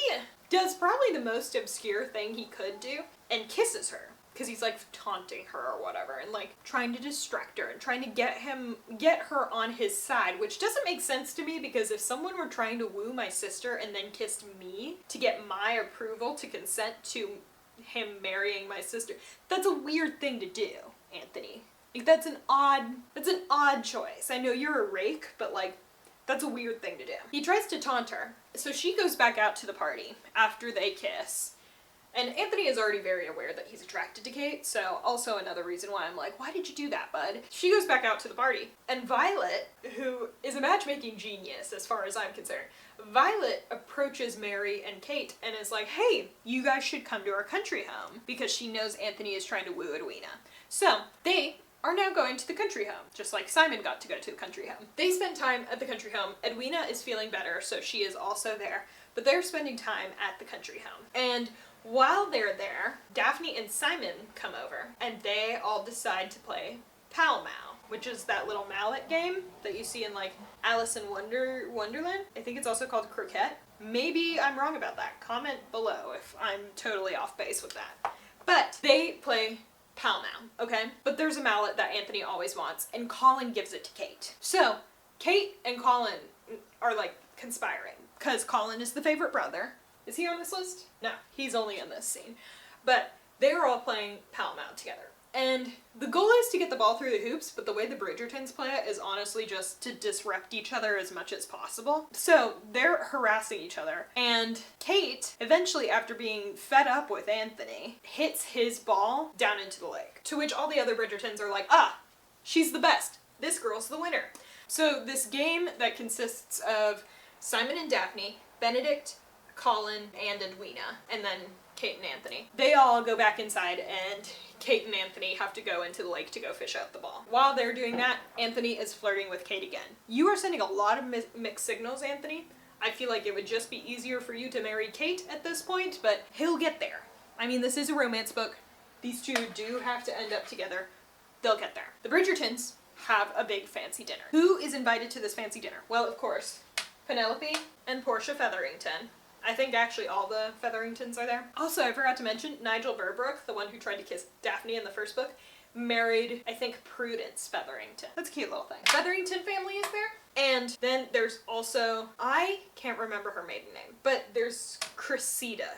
Speaker 1: does probably the most obscure thing he could do and kisses her. Because he's like taunting her or whatever and like trying to distract her and trying to get her on his side, which doesn't make sense to me because if someone were trying to woo my sister and then kissed me to get my approval to consent to him marrying my sister, that's a weird thing to do, Anthony. Like that's an odd choice. I know you're a rake, but like that's a weird thing to do. He tries to taunt her, so she goes back out to the party after they kiss. And Anthony is already very aware that he's attracted to Kate, so also another reason why I'm like, why did you do that, bud? She goes back out to the party, and Violet, who is a matchmaking genius as far as I'm concerned, Violet approaches Mary and Kate and is like, hey, you guys should come to our country home, because she knows Anthony is trying to woo Edwina. So they are now going to the country home, just like Simon got to go to the country home. They spend time at the country home. Edwina is feeling better, so she is also there, but they're spending time at the country home. And while they're there, Daphne and Simon come over, and they all decide to play Pall Mall, which is that little mallet game that you see in like Alice in Wonderland. I think it's also called croquet. Maybe I'm wrong about that. Comment below if I'm totally off base with that. But they play Pall Mall, okay? But there's a mallet that Anthony always wants, and Colin gives it to Kate. So Kate and Colin are like conspiring, because Colin is the favorite brother. Is he on this list? No, he's only in this scene. But they were all playing Pall Mall together. And the goal is to get the ball through the hoops, but the way the Bridgertons play it is honestly just to disrupt each other as much as possible. So they're harassing each other. And Kate, eventually after being fed up with Anthony, hits his ball down into the lake. To which all the other Bridgertons are like, ah, she's the best. This girl's the winner. So this game that consists of Simon and Daphne, Benedict, Colin, and Edwina, and then Kate and Anthony. They all go back inside, and Kate and Anthony have to go into the lake to go fish out the ball. While they're doing that, Anthony is flirting with Kate again. You are sending a lot of mixed signals, Anthony. I feel like it would just be easier for you to marry Kate at this point, but he'll get there. I mean, this is a romance book. These two do have to end up together. They'll get there. The Bridgertons have a big fancy dinner. Who is invited to this fancy dinner? Well, of course, Penelope and Portia Featherington. I think actually all the Featheringtons are there. Also, I forgot to mention, Nigel Verbrook, the one who tried to kiss Daphne in the first book, married, I think, Prudence Featherington. That's a cute little thing. Featherington family is there. And then there's also, I can't remember her maiden name, but there's Cressida.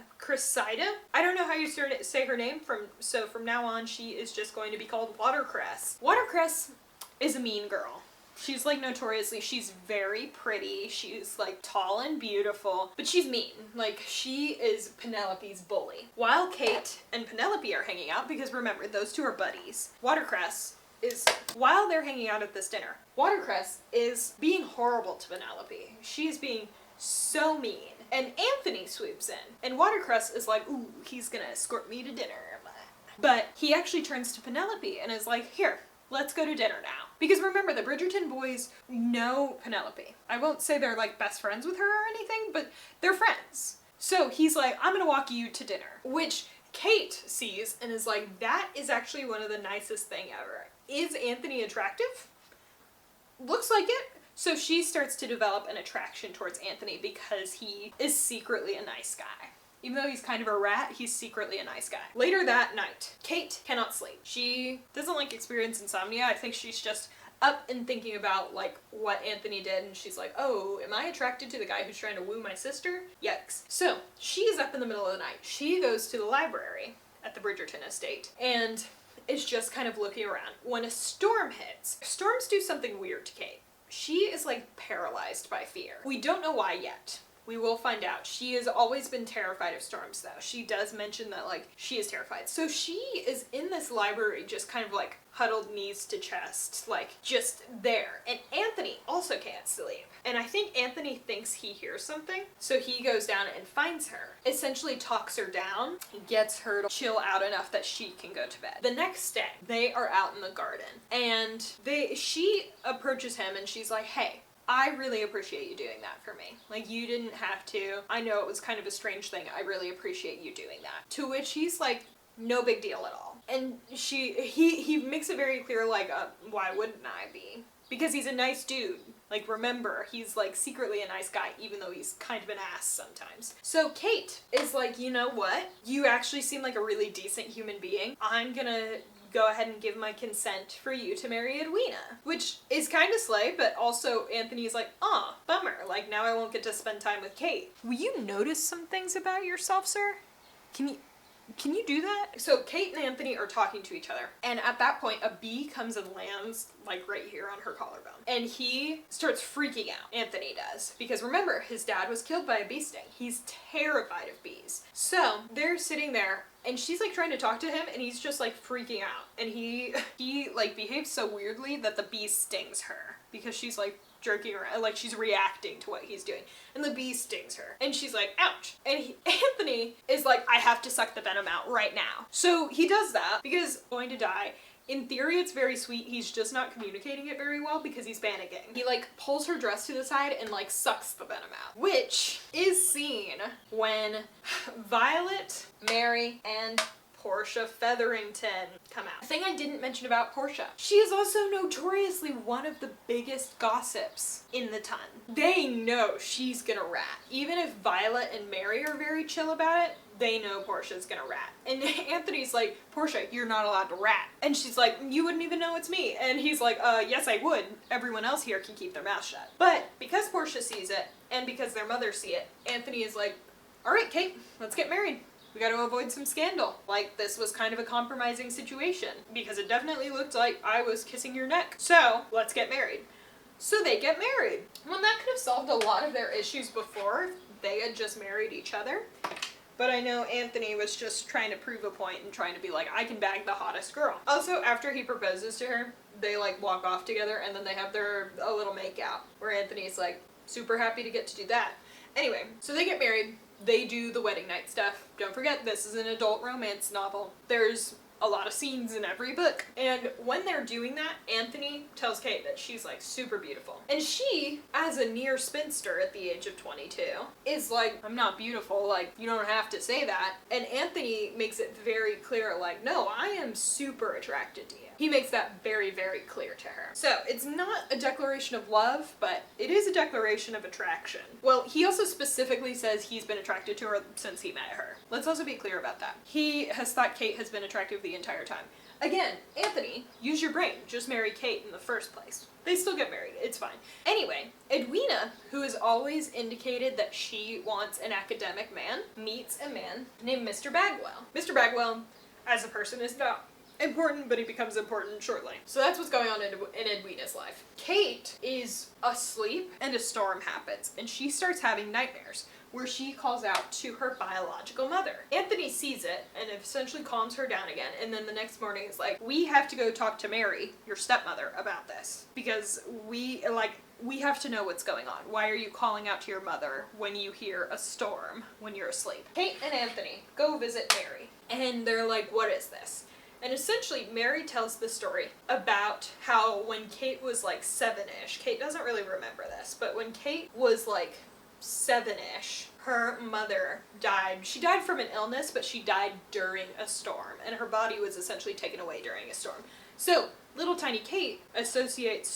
Speaker 1: I don't know how you say her name, so from now on she is just going to be called Watercress. Watercress is a mean girl. She's like notoriously, she's very pretty, she's like tall and beautiful, but she's mean. Like she is Penelope's bully. While Kate and Penelope are hanging out, because remember, those two are buddies, while they're hanging out at this dinner, Watercress is being horrible to Penelope. She's being so mean. And Anthony swoops in, and Watercress is like, ooh, he's gonna escort me to dinner. But he actually turns to Penelope and is like, here, let's go to dinner now. Because remember, the Bridgerton boys know Penelope. I won't say they're like best friends with her or anything, but they're friends. So he's like, I'm gonna walk you to dinner. Which Kate sees and is like, that is actually one of the nicest thing ever. Is Anthony attractive? Looks like it. So she starts to develop an attraction towards Anthony because he is secretly a nice guy. Even though he's kind of a rat, he's secretly a nice guy. Later that night, Kate cannot sleep. She doesn't like experience insomnia. I think she's just up and thinking about like what Anthony did, and she's like, oh, am I attracted to the guy who's trying to woo my sister? Yikes. So she's up in the middle of the night. She goes to the library at the Bridgerton estate and is just kind of looking around when a storm hits. Storms do something weird to Kate. She is like paralyzed by fear. We don't know why yet. We will find out. She has always been terrified of storms though. She does mention that like she is terrified. So she is in this library just kind of like huddled knees to chest, like just there. And Anthony also can't sleep. And I think Anthony thinks he hears something. So he goes down and finds her, essentially talks her down, gets her to chill out enough that she can go to bed. The next day, they are out in the garden and she approaches him and she's like, hey, I really appreciate you doing that for me. Like, you didn't have to. I know it was kind of a strange thing. I really appreciate you doing that. To which he's like, no big deal at all. And he makes it very clear, like, why wouldn't I be? Because he's a nice dude. Like, remember, he's like secretly a nice guy, even though he's kind of an ass sometimes. So Kate is like, you know what? You actually seem like a really decent human being. I'm gonna go ahead and give my consent for you to marry Edwina. Which is kind of slay, but also Anthony's like, aw, bummer. Like, now I won't get to spend time with Kate. Will you notice some things about yourself, sir? Can you do that? So Kate and Anthony are talking to each other, and at that point a bee comes and lands like right here on her collarbone. And he starts freaking out, Anthony does, because remember, his dad was killed by a bee sting. He's terrified of bees. So they're sitting there and she's like trying to talk to him and he's just like freaking out. And he like behaves so weirdly that the bee stings her because she's like jerking around, like she's reacting to what he's doing, and the bee stings her and she's like, ouch. And Anthony is like, I have to suck the venom out right now. So he does that because he's going to die. In theory, it's very sweet. He's just not communicating it very well because he's panicking. He like pulls her dress to the side and like sucks the venom out, which is seen when Violet, Mary, and Portia Featherington come out. The thing I didn't mention about Portia, she is also notoriously one of the biggest gossips in the ton. They know she's gonna rat. Even if Violet and Mary are very chill about it, they know Portia's gonna rat. And Anthony's like, Portia, you're not allowed to rat. And she's like, you wouldn't even know it's me. And he's like, yes I would. Everyone else here can keep their mouth shut. But because Portia sees it, and because their mothers see it, Anthony is like, all right, Kate, let's get married. We got to avoid some scandal. Like, this was kind of a compromising situation because it definitely looked like I was kissing your neck. So let's get married. So they get married. Well, that could have solved a lot of their issues before if they had just married each other. But I know Anthony was just trying to prove a point and trying to be like, I can bag the hottest girl. Also, after he proposes to her, they like walk off together and then they have a little make out where Anthony's like super happy to get to do that. Anyway, so they get married. They do the wedding night stuff. Don't forget, this is an adult romance novel. There's a lot of scenes in every book. And when they're doing that, Anthony tells Kate that she's like super beautiful. And she, as a near spinster at the age of 22, is like, I'm not beautiful, like, you don't have to say that. And Anthony makes it very clear, like, no, I am super attracted to you. He makes that very, very clear to her. So it's not a declaration of love, but it is a declaration of attraction. Well, he also specifically says he's been attracted to her since he met her. Let's also be clear about that. He has thought Kate has been attractive the entire time. Again, Anthony, use your brain. Just marry Kate in the first place. They still get married. It's fine. Anyway, Edwina, who has always indicated that she wants an academic man, meets a man named Mr. Bagwell. Mr. Bagwell, as a person, is not important, but he becomes important shortly. So that's what's going on in Edwina's life. Kate is asleep and a storm happens, and she starts having nightmares where she calls out to her biological mother. Anthony sees it and essentially calms her down again, and then the next morning is like, we have to go talk to Mary, your stepmother, about this, because we have to know what's going on. Why are you calling out to your mother when you hear a storm when you're asleep? Kate and Anthony go visit Mary, and they're like, what is this? And essentially, Mary tells the story about how when Kate was like 7-ish, Kate doesn't really remember this, but when Kate was like 7-ish, her mother died. She died from an illness, but she died during a storm, and her body was essentially taken away during a storm. So, little tiny Kate associates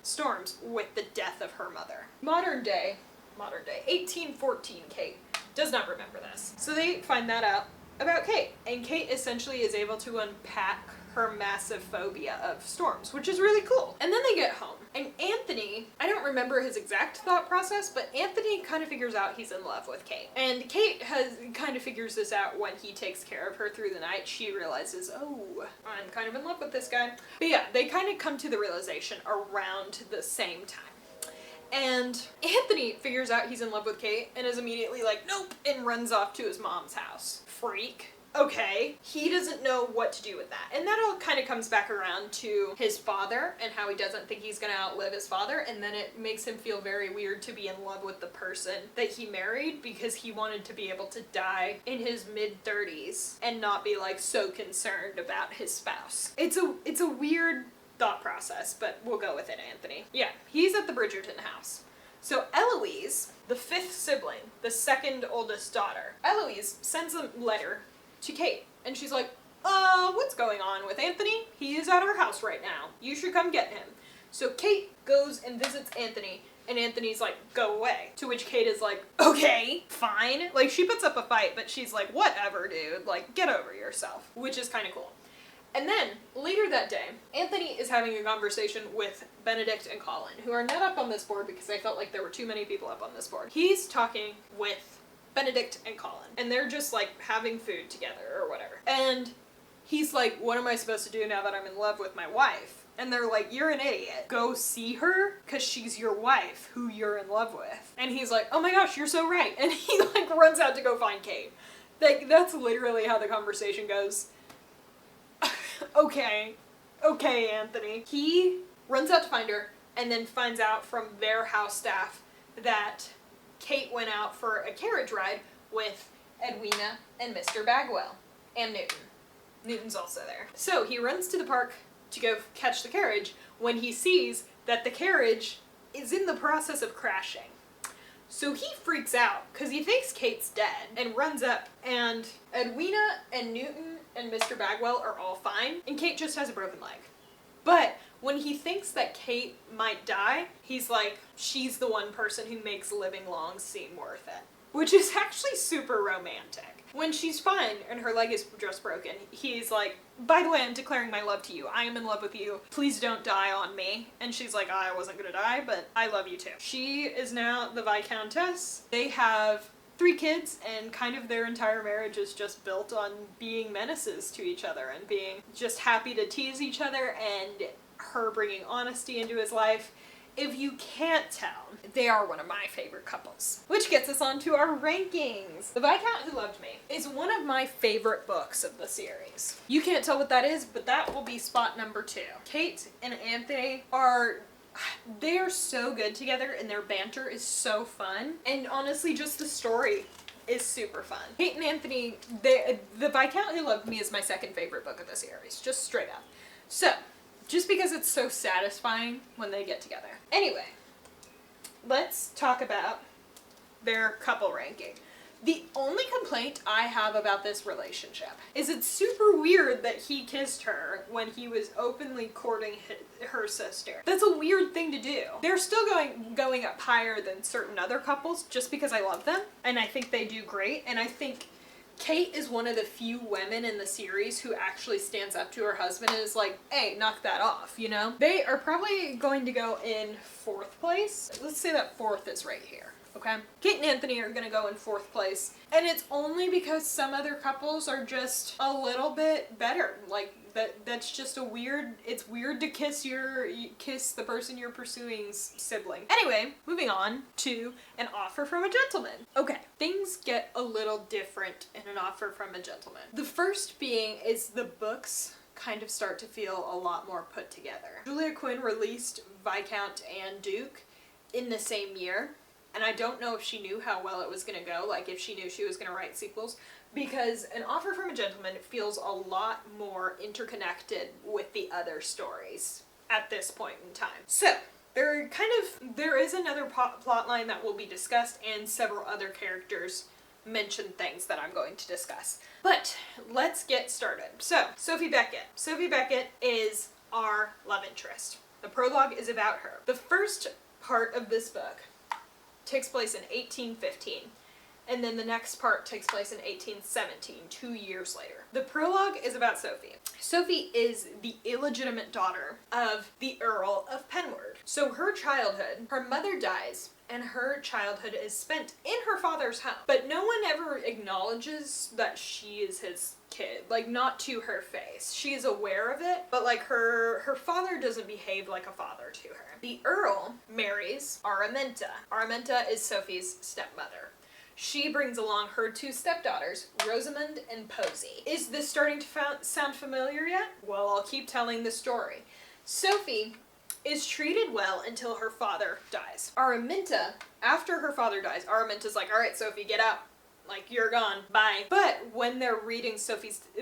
Speaker 1: storms with the death of her mother. Modern day, 1814 Kate does not remember this. So they find that out about Kate, and Kate essentially is able to unpack her massive phobia of storms, which is really cool. And then they get home, and Anthony, I don't remember his exact thought process, but Anthony kind of figures out he's in love with Kate. And Kate kind of figures this out when he takes care of her through the night. She realizes, oh, I'm kind of in love with this guy. But yeah, they kind of come to the realization around the same time. And Anthony figures out he's in love with Kate and is immediately like, nope, and runs off to his mom's house. Freak. Okay. He doesn't know what to do with that. And that all kind of comes back around to his father and how he doesn't think he's gonna outlive his father, and then it makes him feel very weird to be in love with the person that he married because he wanted to be able to die in his mid-30s and not be like so concerned about his spouse. It's a weird thought process, but we'll go with it, Anthony. Yeah, he's at the Bridgerton house. So Eloise, the fifth sibling, the second oldest daughter, Eloise sends a letter to Kate, and she's like, what's going on with Anthony? He is at our house right now. You should come get him. So Kate goes and visits Anthony, and Anthony's like, go away. To which Kate is like, okay, fine. Like, she puts up a fight, but she's like, whatever, dude. Like, get over yourself. Which is kind of cool. And then, later that day, Anthony is having a conversation with Benedict and Colin, who are not up on this board because I felt like there were too many people up on this board. He's talking with Benedict and Colin, and they're just like having food together or whatever. And he's like, what am I supposed to do now that I'm in love with my wife? And they're like, you're an idiot. Go see her, because she's your wife, who you're in love with. And he's like, oh my gosh, you're so right. And he like runs out to go find Kate. Like, that's literally how the conversation goes. Okay, Anthony. He runs out to find her, and then finds out from their house staff that Kate went out for a carriage ride with Edwina and Mr. Bagwell. And Newton. Newton's also there. So he runs to the park to go catch the carriage when he sees that the carriage is in the process of crashing. So he freaks out because he thinks Kate's dead and runs up, and Edwina and Newton and Mr. Bagwell are all fine, and Kate just has a broken leg. But when he thinks that Kate might die, he's like, she's the one person who makes living long seem worth it. Which is actually super romantic. When she's fine and her leg is just broken, he's like, by the way, I'm declaring my love to you. I am in love with you. Please don't die on me. And she's like, I wasn't gonna die, but I love you too. She is now the Viscountess. They have 3 kids, and kind of their entire marriage is just built on being menaces to each other and being just happy to tease each other, and her bringing honesty into his life. If you can't tell, they are one of my favorite couples. Which gets us on to our rankings. The Viscount Who Loved Me is one of my favorite books of the series. You can't tell what that is, but that will be spot number 2. Kate and Anthony they are so good together, and their banter is so fun. And honestly, just the story is super fun. Kate and Anthony, the Viscount Who Loved Me is my second favorite book of the series, just straight up. So, just because it's so satisfying when they get together. Anyway, let's talk about their couple ranking. The only complaint I have about this relationship is it's super weird that he kissed her when he was openly courting her sister. That's a weird thing to do. They're still going up higher than certain other couples just because I love them, and I think they do great, and I think Kate is one of the few women in the series who actually stands up to her husband and is like, hey, knock that off, you know? They are probably going to go in 4th place. Let's say that 4th is right here, okay? Kate and Anthony are gonna go in 4th place, and it's only because some other couples are just a little bit better. Like, that's just it's weird to kiss the person you're pursuing's sibling. Anyway, moving on to An Offer from a Gentleman. Okay, things get a little different in An Offer from a Gentleman. The first being is the books kind of start to feel a lot more put together. Julia Quinn released Viscount and Duke in the same year, and I don't know if she knew how well it was gonna go, like if she knew she was gonna write sequels, because An Offer from a Gentleman feels a lot more interconnected with the other stories at this point in time. So, there is another plot line that will be discussed, and several other characters mention things that I'm going to discuss. But, let's get started. So, Sophie Beckett. Sophie Beckett is our love interest. The prologue is about her. The first part of this book takes place in 1815. And then the next part takes place in 1817, 2 years later. The prologue is about Sophie. Sophie is the illegitimate daughter of the Earl of Penward. So her mother dies, and her childhood is spent in her father's home. But no one ever acknowledges that she is his kid. Like, not to her face. She is aware of it, but like her father doesn't behave like a father to her. The Earl marries Araminta. Araminta is Sophie's stepmother. She brings along her 2 stepdaughters, Rosamond and Posy. Is this starting to sound familiar yet? Well, I'll keep telling the story. Sophie is treated well until her father dies. Araminta, after her father dies, Araminta's like, alright Sophie, get out. Like, you're gone. Bye. But when they're reading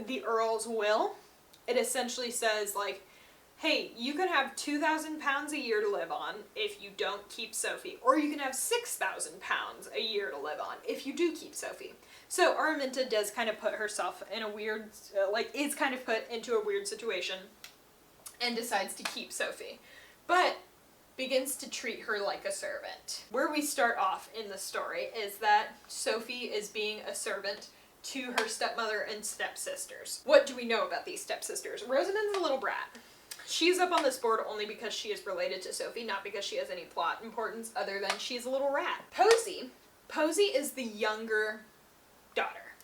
Speaker 1: the Earl's will, it essentially says, like, hey, you can have 2,000 pounds a year to live on if you don't keep Sophie, or you can have 6,000 pounds a year to live on if you do keep Sophie. So Araminta does kind of put herself in a weird, is kind of put into a weird situation and decides to keep Sophie, but begins to treat her like a servant. Where we start off in the story is that Sophie is being a servant to her stepmother and stepsisters. What do we know about these stepsisters? Rosamund's a little brat. She's up on this board only because she is related to Sophie, not because she has any plot importance other than she's a little rat. Posy is the younger daughter.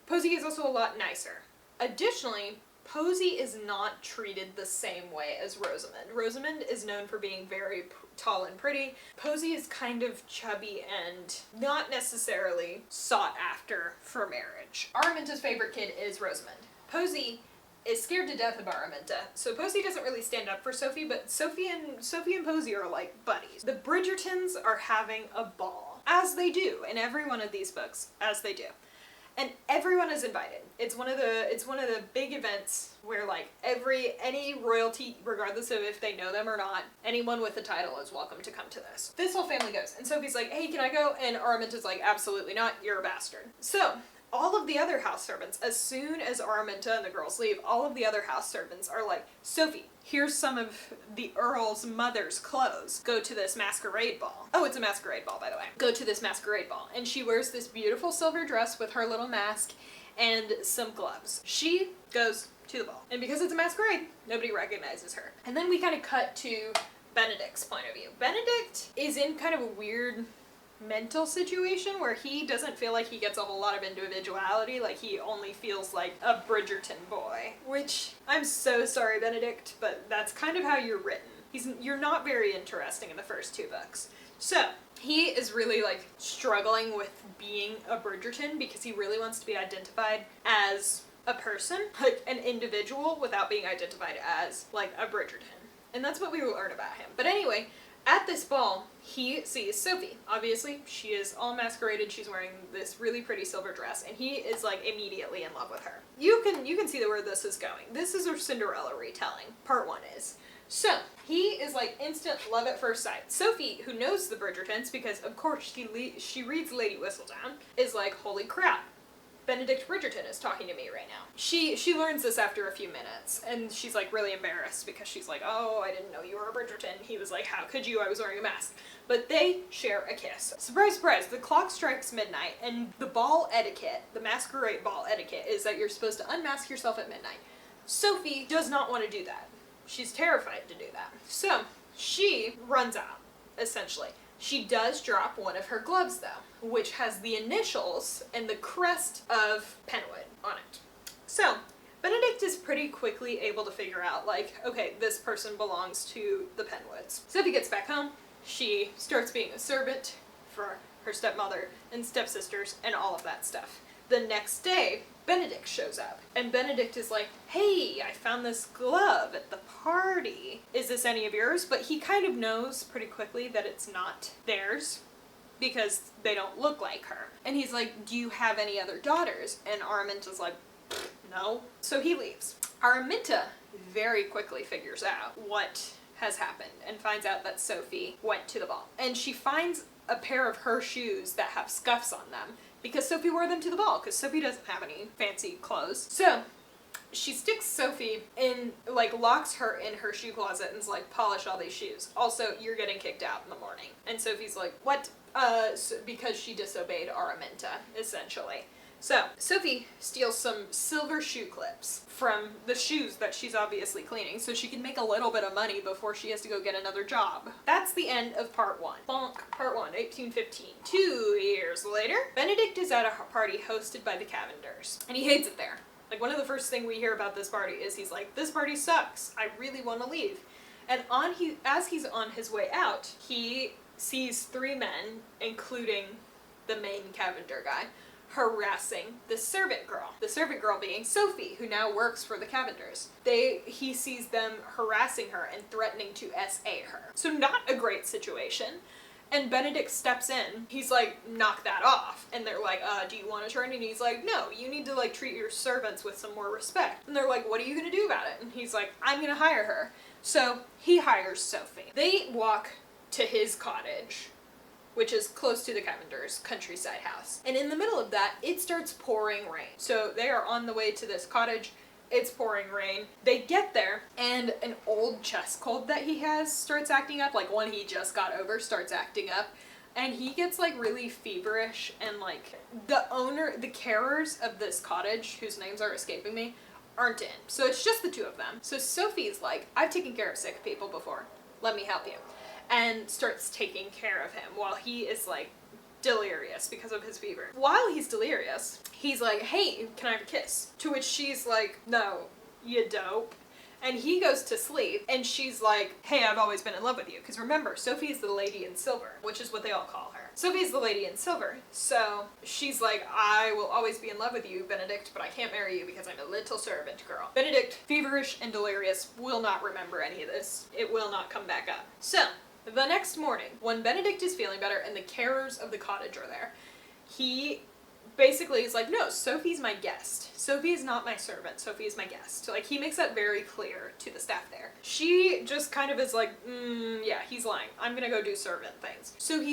Speaker 1: Posy is also a lot nicer. Additionally, Posy is not treated the same way as Rosamund. Rosamund is known for being very tall and pretty. Posy is kind of chubby and not necessarily sought after for marriage. Araminta's favorite kid is Rosamund. Posy is scared to death of Araminta, so Posy doesn't really stand up for Sophie, but Sophie and Posy are like buddies. The Bridgertons are having a ball, as they do in every one of these books, as they do. And everyone is invited. It's one of the big events where like any royalty, regardless of if they know them or not, anyone with a title is welcome to come to this. This whole family goes, and Sophie's like, hey, can I go? And Araminta's like, absolutely not, you're a bastard. So all of the other house servants, as soon as Araminta and the girls leave, all of the other house servants are like, Sophie, here's some of the Earl's mother's clothes. Go to this masquerade ball. Oh, it's a masquerade ball, by the way. Go to this masquerade ball. And she wears this beautiful silver dress with her little mask and some gloves. She goes to the ball. And because it's a masquerade, nobody recognizes her. And then we kind of cut to Benedict's point of view. Benedict is in kind of a weird mental situation where he doesn't feel like he gets a whole lot of individuality, like he only feels like a Bridgerton boy, which I'm so sorry, Benedict, but that's kind of how you're written. You're not very interesting in the first two books. So he is really like struggling with being a Bridgerton because he really wants to be identified as a person, like an individual, without being identified as like a Bridgerton. And that's what we will learn about him. But anyway, at this ball, he sees Sophie. Obviously, she is all masqueraded. She's wearing this really pretty silver dress, and he is like immediately in love with her. You can see where this is going. This is a Cinderella retelling. Part 1 is. So, he is like instant love at first sight. Sophie, who knows the Bridgertons, because of course she reads Lady Whistledown, is like, holy crap, Benedict Bridgerton is talking to me right now. She learns this after a few minutes, and she's like really embarrassed because she's like, oh, I didn't know you were a Bridgerton. He was like, how could you? I was wearing a mask. But they share a kiss. Surprise, surprise, the clock strikes midnight, and the ball etiquette, the masquerade ball etiquette, is that you're supposed to unmask yourself at midnight. Sophie does not want to do that. She's terrified to do that. So she runs out, essentially. She does drop one of her gloves, though, which has the initials and the crest of Penwood on it. So Benedict is pretty quickly able to figure out, like, okay, this person belongs to the Penwoods. Sophie gets back home. She starts being a servant for her stepmother and stepsisters and all of that stuff. The next day, Benedict shows up, and Benedict is like, hey, I found this glove at the party. Is this any of yours? But he kind of knows pretty quickly that it's not theirs because they don't look like her. And he's like, do you have any other daughters? And Araminta's like, no. So he leaves. Araminta very quickly figures out what has happened and finds out that Sophie went to the ball. And she finds a pair of her shoes that have scuffs on them because Sophie wore them to the ball, because Sophie doesn't have any fancy clothes. So she sticks Sophie in, like, locks her in her shoe closet and is like, polish all these shoes. Also, you're getting kicked out in the morning. And Sophie's like, what? Because she disobeyed Araminta, essentially. So Sophie steals some silver shoe clips from the shoes that she's obviously cleaning so she can make a little bit of money before she has to go get another job. That's the end of part 1. Bonk. Part 1, 1815. 2 years later, Benedict is at a party hosted by the Cavenders, and he hates it there. Like, one of the first things we hear about this party is he's like, this party sucks. I really want to leave. And as he's on his way out, he sees 3 men, including the main Cavender guy, harassing the servant girl being Sophie, who now works for the Cavenders. He sees them harassing her and threatening to SA her. So not a great situation. And Benedict steps in. He's like, knock that off. And they're like, do you want to turn? And he's like, no, you need to like treat your servants with some more respect. And they're like, what are you going to do about it? And he's like, I'm going to hire her. So he hires Sophie. They walk to his cottage, which is close to the Cavenders' countryside house. And in the middle of that, it starts pouring rain. So they are on the way to this cottage. It's pouring rain. They get there, and an old chest cold that he has starts acting up, like one he just got over starts acting up. And he gets like really feverish, and like the carers of this cottage, whose names are escaping me, aren't in. So it's just the two of them. So Sophie's like, I've taken care of sick people before. Let me help you. And starts taking care of him while he is like delirious because of his fever. While he's delirious, he's like, hey, can I have a kiss? To which she's like, no, you dope. And he goes to sleep, and she's like, hey, I've always been in love with you. Because remember, Sophie is the lady in silver, which is what they all call her. Sophie is the lady in silver. So she's like, I will always be in love with you, Benedict, but I can't marry you because I'm a little servant girl. Benedict, feverish and delirious, will not remember any of this. It will not come back up. So the next morning, when Benedict is feeling better and the carers of the cottage are there, he basically is like, no, Sophie's my guest. Sophie is not my servant. Sophie is my guest. So, like, he makes that very clear to the staff there. She just kind of is like, yeah, he's lying. I'm gonna go do servant things. So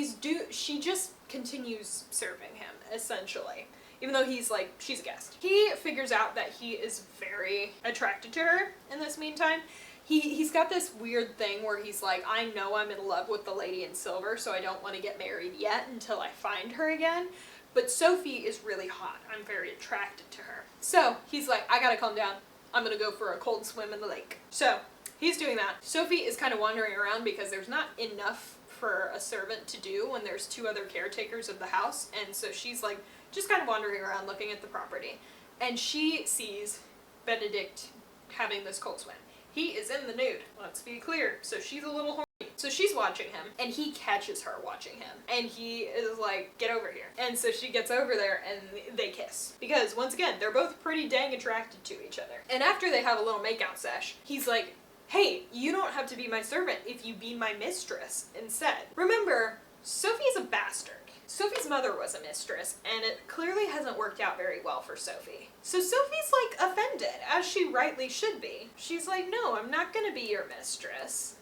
Speaker 1: she just continues serving him, essentially. Even though he's like, she's a guest. He figures out that he is very attracted to her in this meantime. He's got this weird thing where he's like, I know I'm in love with the lady in silver, so I don't want to get married yet until I find her again. But Sophie is really hot. I'm very attracted to her. So he's like, I gotta calm down. I'm gonna go for a cold swim in the lake. So he's doing that. Sophie is kind of wandering around because there's not enough for a servant to do when there's two other caretakers of the house. And so she's like, just kind of wandering around looking at the property. And she sees Benedict having this cold swim. He is in the nude, let's be clear. So she's a little horny. So she's watching him, and he catches her watching him. And he is like, get over here. And so she gets over there, and they kiss. Because, once again, they're both pretty dang attracted to each other. And after they have a little makeout sesh, he's like, hey, you don't have to be my servant if you be my mistress instead. Remember, Sophie's a bastard. Sophie's mother was a mistress, and it clearly hasn't worked out very well for Sophie. So Sophie's like offended, as she rightly should be. She's like, no, I'm not gonna be your mistress.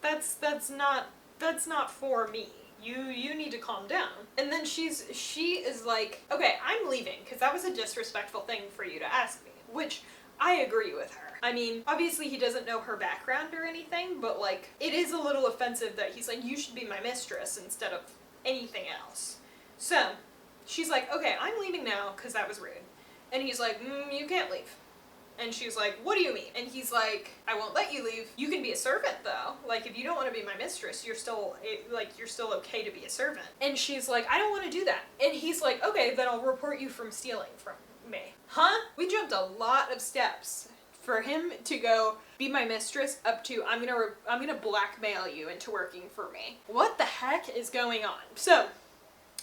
Speaker 1: That's not for me. You need to calm down. And then she is like, okay, I'm leaving, because that was a disrespectful thing for you to ask me, which I agree with her. I mean, obviously he doesn't know her background or anything, but like, it is a little offensive that he's like, you should be my mistress instead of anything else. So she's like, okay, I'm leaving now because that was rude. And he's like, you can't leave. And she's like, what do you mean? And he's like, I won't let you leave. You can be a servant though. Like, if you don't want to be my mistress, you're still okay to be a servant. And she's like, I don't want to do that. And he's like, okay, then I'll report you from stealing from me. Huh? We jumped a lot of steps for him to go be my mistress up to I'm gonna blackmail you into working for me. What the heck is going on? So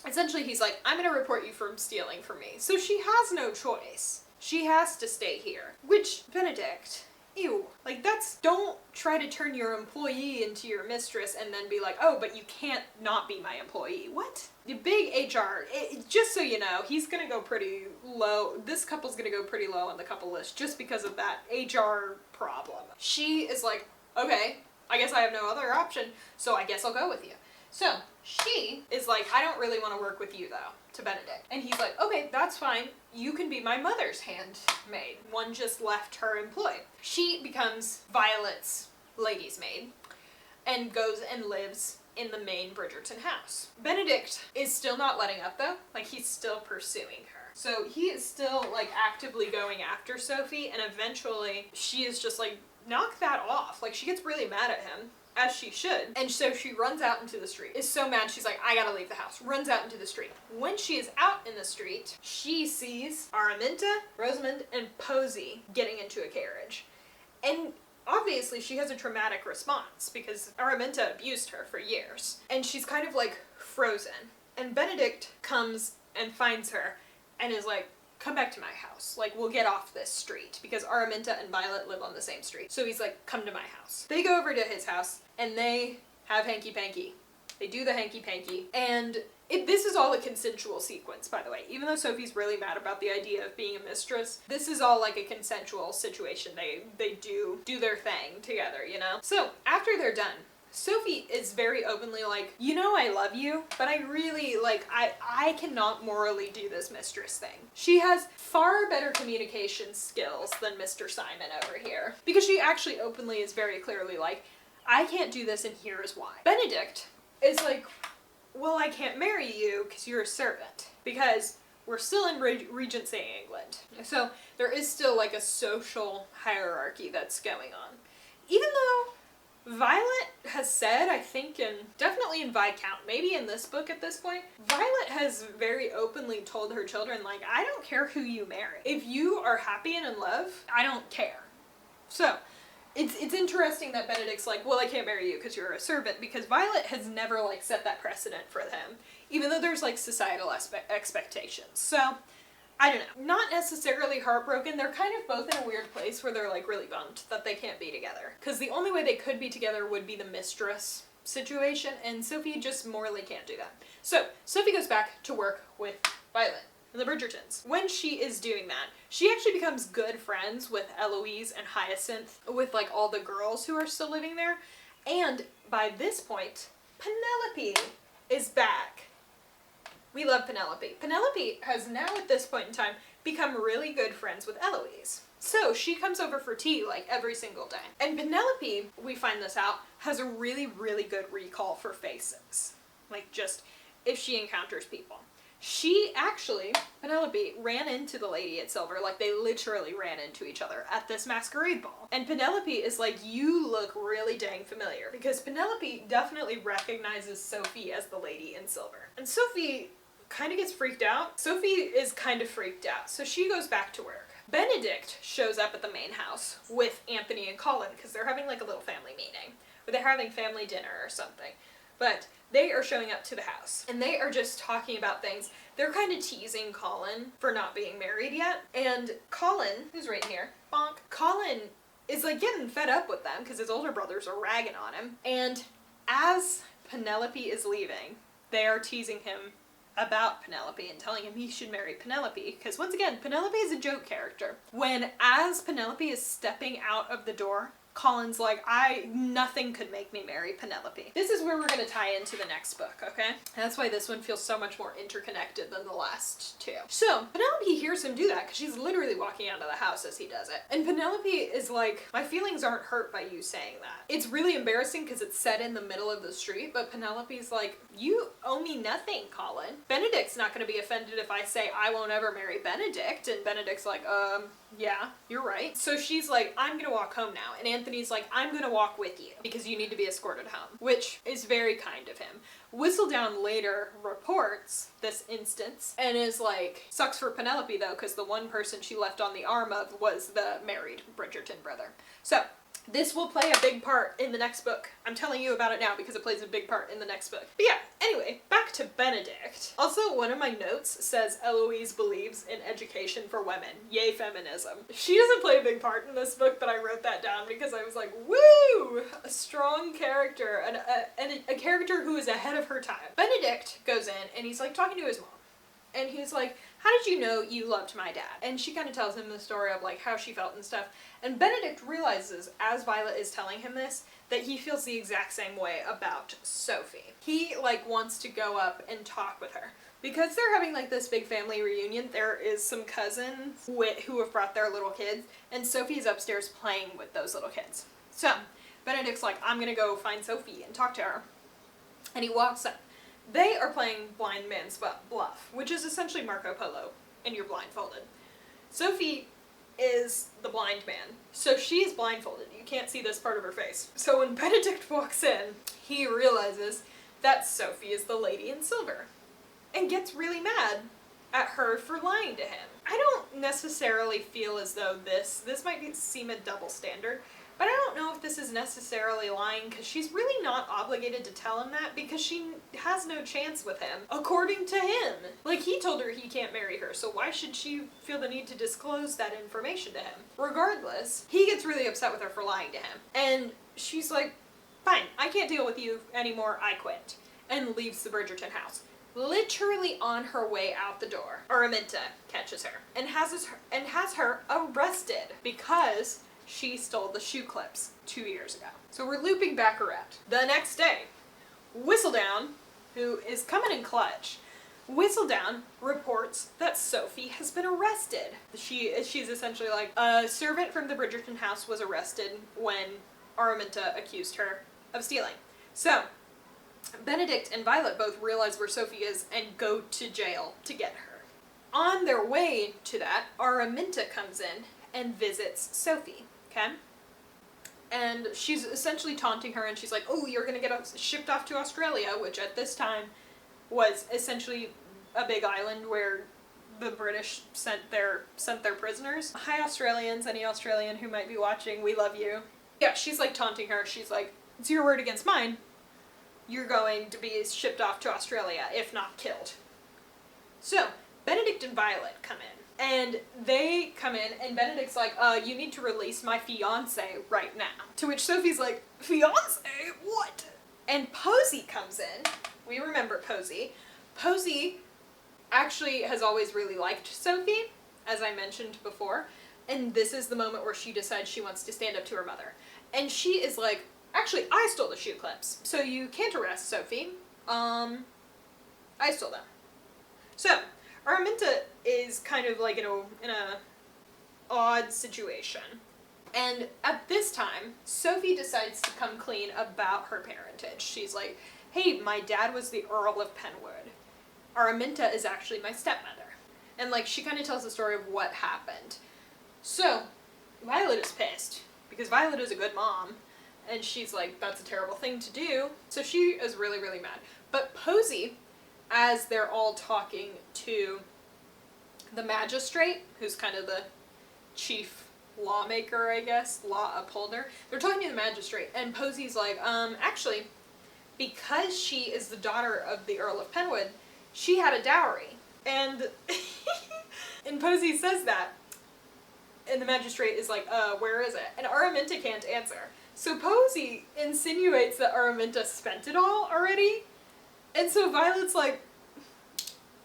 Speaker 1: essentially he's like, I'm gonna report you from stealing from me. So she has no choice. She has to stay here. Which, Benedict, ew. Like, don't try to turn your employee into your mistress and then be like, oh, but you can't not be my employee. What? The big HR, just so you know, he's gonna go pretty low. This couple's gonna go pretty low on the couple list just because of that HR problem. She is like, okay, I guess I have no other option, so I guess I'll go with you. So she is like, I don't really want to work with you though, to Benedict. And he's like, okay, that's fine. You can be my mother's handmaid. One just left her employ. She becomes Violet's lady's maid and goes and lives in the main Bridgerton house. Benedict is still not letting up though. Like, he's still pursuing her. So he is still like actively going after Sophie, and eventually she is just like, knock that off. Like, she gets really mad at him, as she should. And so she runs out into the street. Is so mad, she's like, I gotta leave the house. Runs out into the street. When she is out in the street, she sees Araminta, Rosamond, and Posey getting into a carriage. And obviously she has a traumatic response because Araminta abused her for years. And she's kind of like frozen. And Benedict comes and finds her and is like, come back to my house. Like, we'll get off this street, because Araminta and Violet live on the same street. So he's like, come to my house. They go over to his house and they have hanky-panky. They do the hanky-panky, and this is all a consensual sequence, by the way. Even though Sophie's really mad about the idea of being a mistress, this is all like a consensual situation. They do their thing together, you know? So, after they're done, Sophie is very openly like, you know, I love you, but I really, like, I cannot morally do this mistress thing. She has far better communication skills than Mr. Simon over here. Because she actually openly is very clearly like, I can't do this and here is why. Benedict is like, well, I can't marry you because you're a servant. Because we're still in Regency England. So there is still like a social hierarchy that's going on. Even though Violet has said, I think, definitely in Viscount, maybe in this book at this point, Violet has very openly told her children, like, I don't care who you marry. If you are happy and in love, I don't care. So, it's interesting that Benedict's like, well, I can't marry you because you're a servant, because Violet has never, like, set that precedent for them, even though there's, like, societal expectations. So, I don't know. Not necessarily heartbroken. They're kind of both in a weird place where they're like really bummed that they can't be together. Because the only way they could be together would be the mistress situation, and Sophie just morally can't do that. So, Sophie goes back to work with Violet and the Bridgertons. When she is doing that, she actually becomes good friends with Eloise and Hyacinth, with like all the girls who are still living there. And by this point, Penelope is back. We love Penelope. Penelope has now, at this point in time, become really good friends with Eloise. So she comes over for tea like every single day. And Penelope, we find this out, has a really, really good recall for faces. Like just if she encounters people. She actually, Penelope, ran into the lady at Silver, like they literally ran into each other at this masquerade ball. And Penelope is like, you look really dang familiar. Because Penelope definitely recognizes Sophie as the lady in Silver. And Sophie kind of gets freaked out. Sophie is kind of freaked out, so she goes back to work. Benedict shows up at the main house with Anthony and Colin because they're having like a little family meeting, or they're having family dinner or something. But they are showing up to the house and they are just talking about things. They're kind of teasing Colin for not being married yet. And Colin, who's right here, bonk, Colin is like getting fed up with them because his older brothers are ragging on him. And as Penelope is leaving, they are teasing him about Penelope and telling him he should marry Penelope, because once again, Penelope is a joke character. When as Penelope is stepping out of the door, Colin's like, nothing could make me marry Penelope. This is where we're going to tie into the next book, okay? That's why this one feels so much more interconnected than the last two. So, Penelope hears him do that because she's literally walking out of the house as he does it. And Penelope is like, my feelings aren't hurt by you saying that. It's really embarrassing because it's set in the middle of the street, but Penelope's like, you owe me nothing, Colin. Benedict's not going to be offended if I say I won't ever marry Benedict. And Benedict's like, yeah, you're right. So she's like, I'm gonna walk home now. And Anthony's like, I'm gonna walk with you because you need to be escorted home, which is very kind of him. Whistledown later reports this instance and is like, sucks for Penelope though, because the one person she left on the arm of was the married Bridgerton brother. So, this will play a big part in the next book. I'm telling you about it now because it plays a big part in the next book. But yeah, anyway, back to Benedict. Also, one of my notes says Eloise believes in education for women. Yay, feminism. She doesn't play a big part in this book, but I wrote that down because I was like, woo! A strong character, and a character who is ahead of her time. Benedict goes in and he's like talking to his mom. And he's like, how did you know you loved my dad? And she kind of tells him the story of like how she felt and stuff. And Benedict realizes, as Violet is telling him this, that he feels the exact same way about Sophie. He like wants to go up and talk with her. Because they're having like this big family reunion, there is some cousins who have brought their little kids, and Sophie's upstairs playing with those little kids. So, Benedict's like, I'm gonna go find Sophie and talk to her. And he walks up. They are playing Blind Man's Bluff, which is essentially Marco Polo, and you're blindfolded. Sophie is the blind man, so she's blindfolded. You can't see this part of her face. So when Benedict walks in, he realizes that Sophie is the lady in silver, and gets really mad at her for lying to him. I don't necessarily feel as though this might seem a double standard, but I don't know if this is necessarily lying because she's really not obligated to tell him that because she has no chance with him, according to him. Like, he told her he can't marry her, so why should she feel the need to disclose that information to him? Regardless, he gets really upset with her for lying to him. And she's like, fine, I can't deal with you anymore, I quit. and leaves the Bridgerton house. Literally on her way out the door, Araminta catches her and has her arrested because she stole the shoe clips 2 years ago. So we're looping back around. The next day, Whistledown, who is coming in clutch, Whistledown reports that Sophie has been arrested. She's essentially like, a servant from the Bridgerton house was arrested when Araminta accused her of stealing. So Benedict and Violet both realize where Sophie is and go to jail to get her. On their way to that, Araminta comes in and visits Sophie, okay? And she's essentially taunting her, and she's like, oh, you're gonna get shipped off to Australia, which at this time was essentially a big island where the British sent their prisoners. Hi Australians, any Australian who might be watching, we love you. Yeah, she's like taunting her. She's like, it's your word against mine. You're going to be shipped off to Australia, if not killed. So, Benedict and Violet come in. And they come in, and Benedict's like, you need to release my fiancé right now. To which Sophie's like, fiancé? What? And Posey comes in. We remember Posey. Posey actually has always really liked Sophie, as I mentioned before. And this is the moment where she decides she wants to stand up to her mother. And she is like, actually, I stole the shoe clips, so you can't arrest Sophie. I stole them. So, Araminta is kind of like in a odd situation. And at this time, Sophie decides to come clean about her parentage. She's like, hey, my dad was the Earl of Penwood. Araminta is actually my stepmother. And like, she kind of tells the story of what happened. So, Violet is pissed, because Violet is a good mom. And she's like, that's a terrible thing to do. So she is really, really mad. But Posey, as they're all talking to the magistrate, who's kind of the chief lawmaker, I guess, law upholder, they're talking to the magistrate, and Posey's like, actually, because she is the daughter of the Earl of Penwood, she had a dowry. And, and Posey says that, and the magistrate is like, where is it? And Araminta can't answer. So Posey insinuates that Araminta spent it all already. And so Violet's like,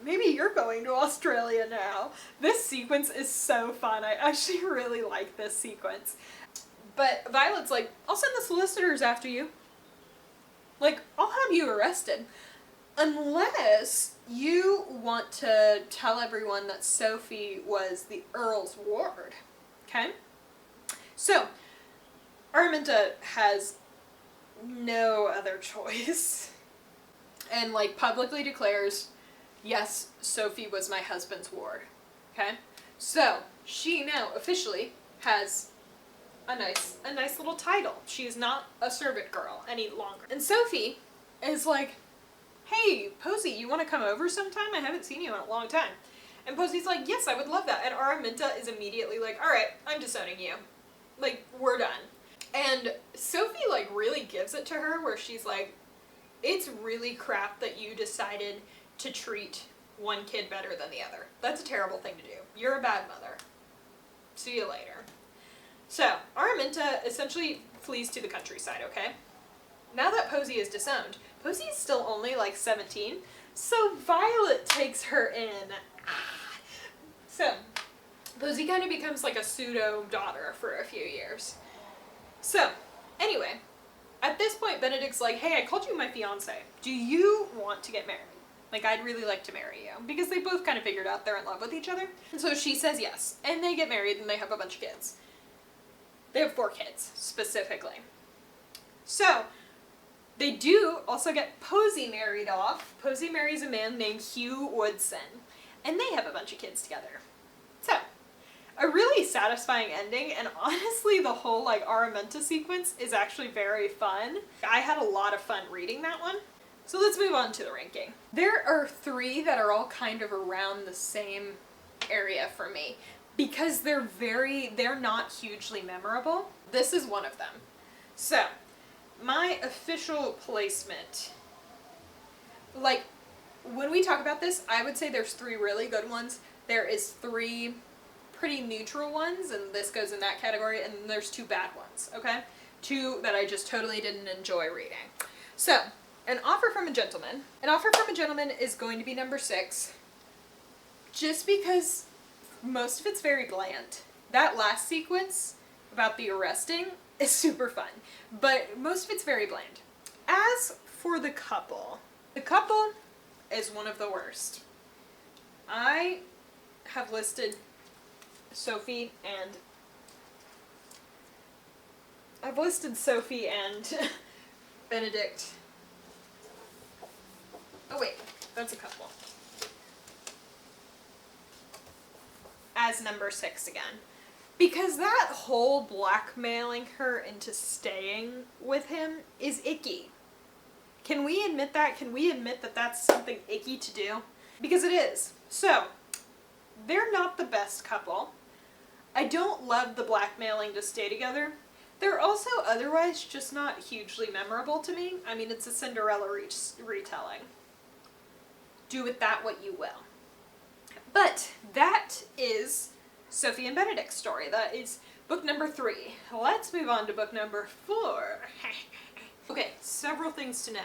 Speaker 1: maybe you're going to Australia now. This sequence is so fun. I actually really like this sequence. But Violet's like, I'll send the solicitors after you. Like, I'll have you arrested. Unless you want to tell everyone that Sophie was the Earl's ward. Okay? So, Araminta has no other choice. And, like, publicly declares, yes, Sophie was my husband's ward. Okay? So, she now officially has a nice little title. She is not a servant girl any longer. And Sophie is like, hey, Posey, you want to come over sometime? I haven't seen you in a long time. And Posey's like, yes, I would love that. And Araminta is immediately like, alright, I'm disowning you. Like, we're done. And Sophie, like, really gives it to her, where she's like, it's really crap that you decided to treat one kid better than the other. That's a terrible thing to do. You're a bad mother. See you later. So, Araminta essentially flees to the countryside, okay? Now that Posey is disowned, Posey is still only like 17, so Violet takes her in. So, Posey kind of becomes like a pseudo-daughter for a few years. So, anyway, at this point Benedict's like, hey, I called you my fiancé. Do you want to get married? Like, I'd really like to marry you. Because they both kind of figured out they're in love with each other. And so she says yes. And they get married and they have a bunch of kids. They have 4 kids, specifically. So, they do also get Posey married off. Posey marries a man named Hugh Woodson. And they have a bunch of kids together. So, a really satisfying ending, and honestly the whole like Araminta sequence is actually very fun. I had a lot of fun reading that one. So let's move on to the ranking. There are 3 that are all kind of around the same area for me, because they're not hugely memorable. This is one of them. So, my official placement, like, when we talk about this, I would say there's 3 really good ones. There is 3 pretty neutral ones, and this goes in that category, and then there's 2 bad ones, okay? 2 that I just totally didn't enjoy reading. So, An Offer from a Gentleman. An Offer from a Gentleman is going to be number 6, just because most of it's very bland. That last sequence about the arresting is super fun, but most of it's very bland. As for the couple is one of the worst. I have listed Sophie and Benedict. Oh wait, that's a couple. As number 6 again. Because that whole blackmailing her into staying with him is icky. Can we admit that? Can we admit that that's something icky to do? Because it is. So, they're not the best couple. I don't love the blackmailing to stay together. They're also otherwise just not hugely memorable to me. I mean, it's a Cinderella retelling. Do with that what you will. But that is Sophie and Benedict's story. That is book number 3. Let's move on to book number 4. Okay, several things to know.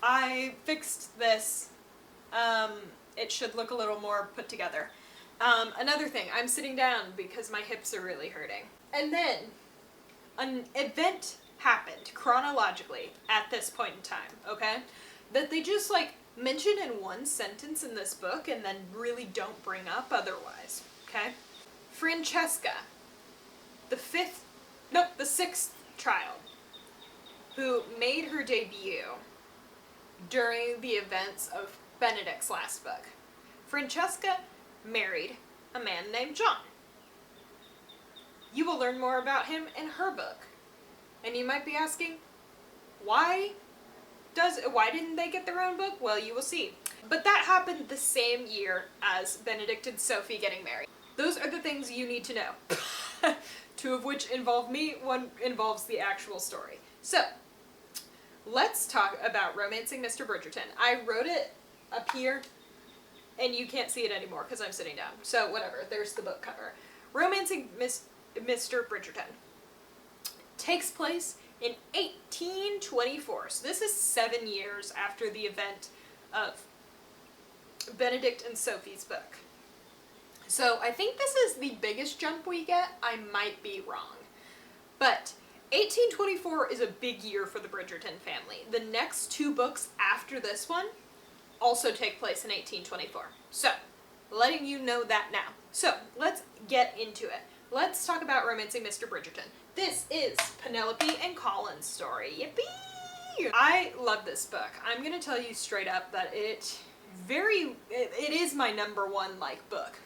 Speaker 1: I fixed this. It should look a little more put together. Another thing, I'm sitting down because my hips are really hurting. And then, an event happened chronologically at this point in time, okay? That they just mention in one sentence in this book and then really don't bring up otherwise, okay? Francesca, the 6th child, who made her debut during the events of Benedict's last book. Francesca married a man named John. You will learn more about him in her book. And you might be asking, why didn't they get their own book? Well, you will see. But that happened the same year as Benedict and Sophie getting married. Those are the things you need to know. 2 of which involve me, 1 involves the actual story. So, let's talk about Romancing Mr. Bridgerton. I wrote it up here, and you can't see it anymore because I'm sitting down. So whatever, there's the book cover. Romancing Mr. Bridgerton takes place in 1824. So this is 7 years after the event of Benedict and Sophie's book. So I think this is the biggest jump we get. I might be wrong. But 1824 is a big year for the Bridgerton family. The next 2 books after this one also take place in 1824. So, letting you know that now. So, let's get into it. Let's talk about Romancing Mr. Bridgerton. This is Penelope and Colin's story. Yippee! I love this book. I'm going to tell you straight up that it is my number 1 book.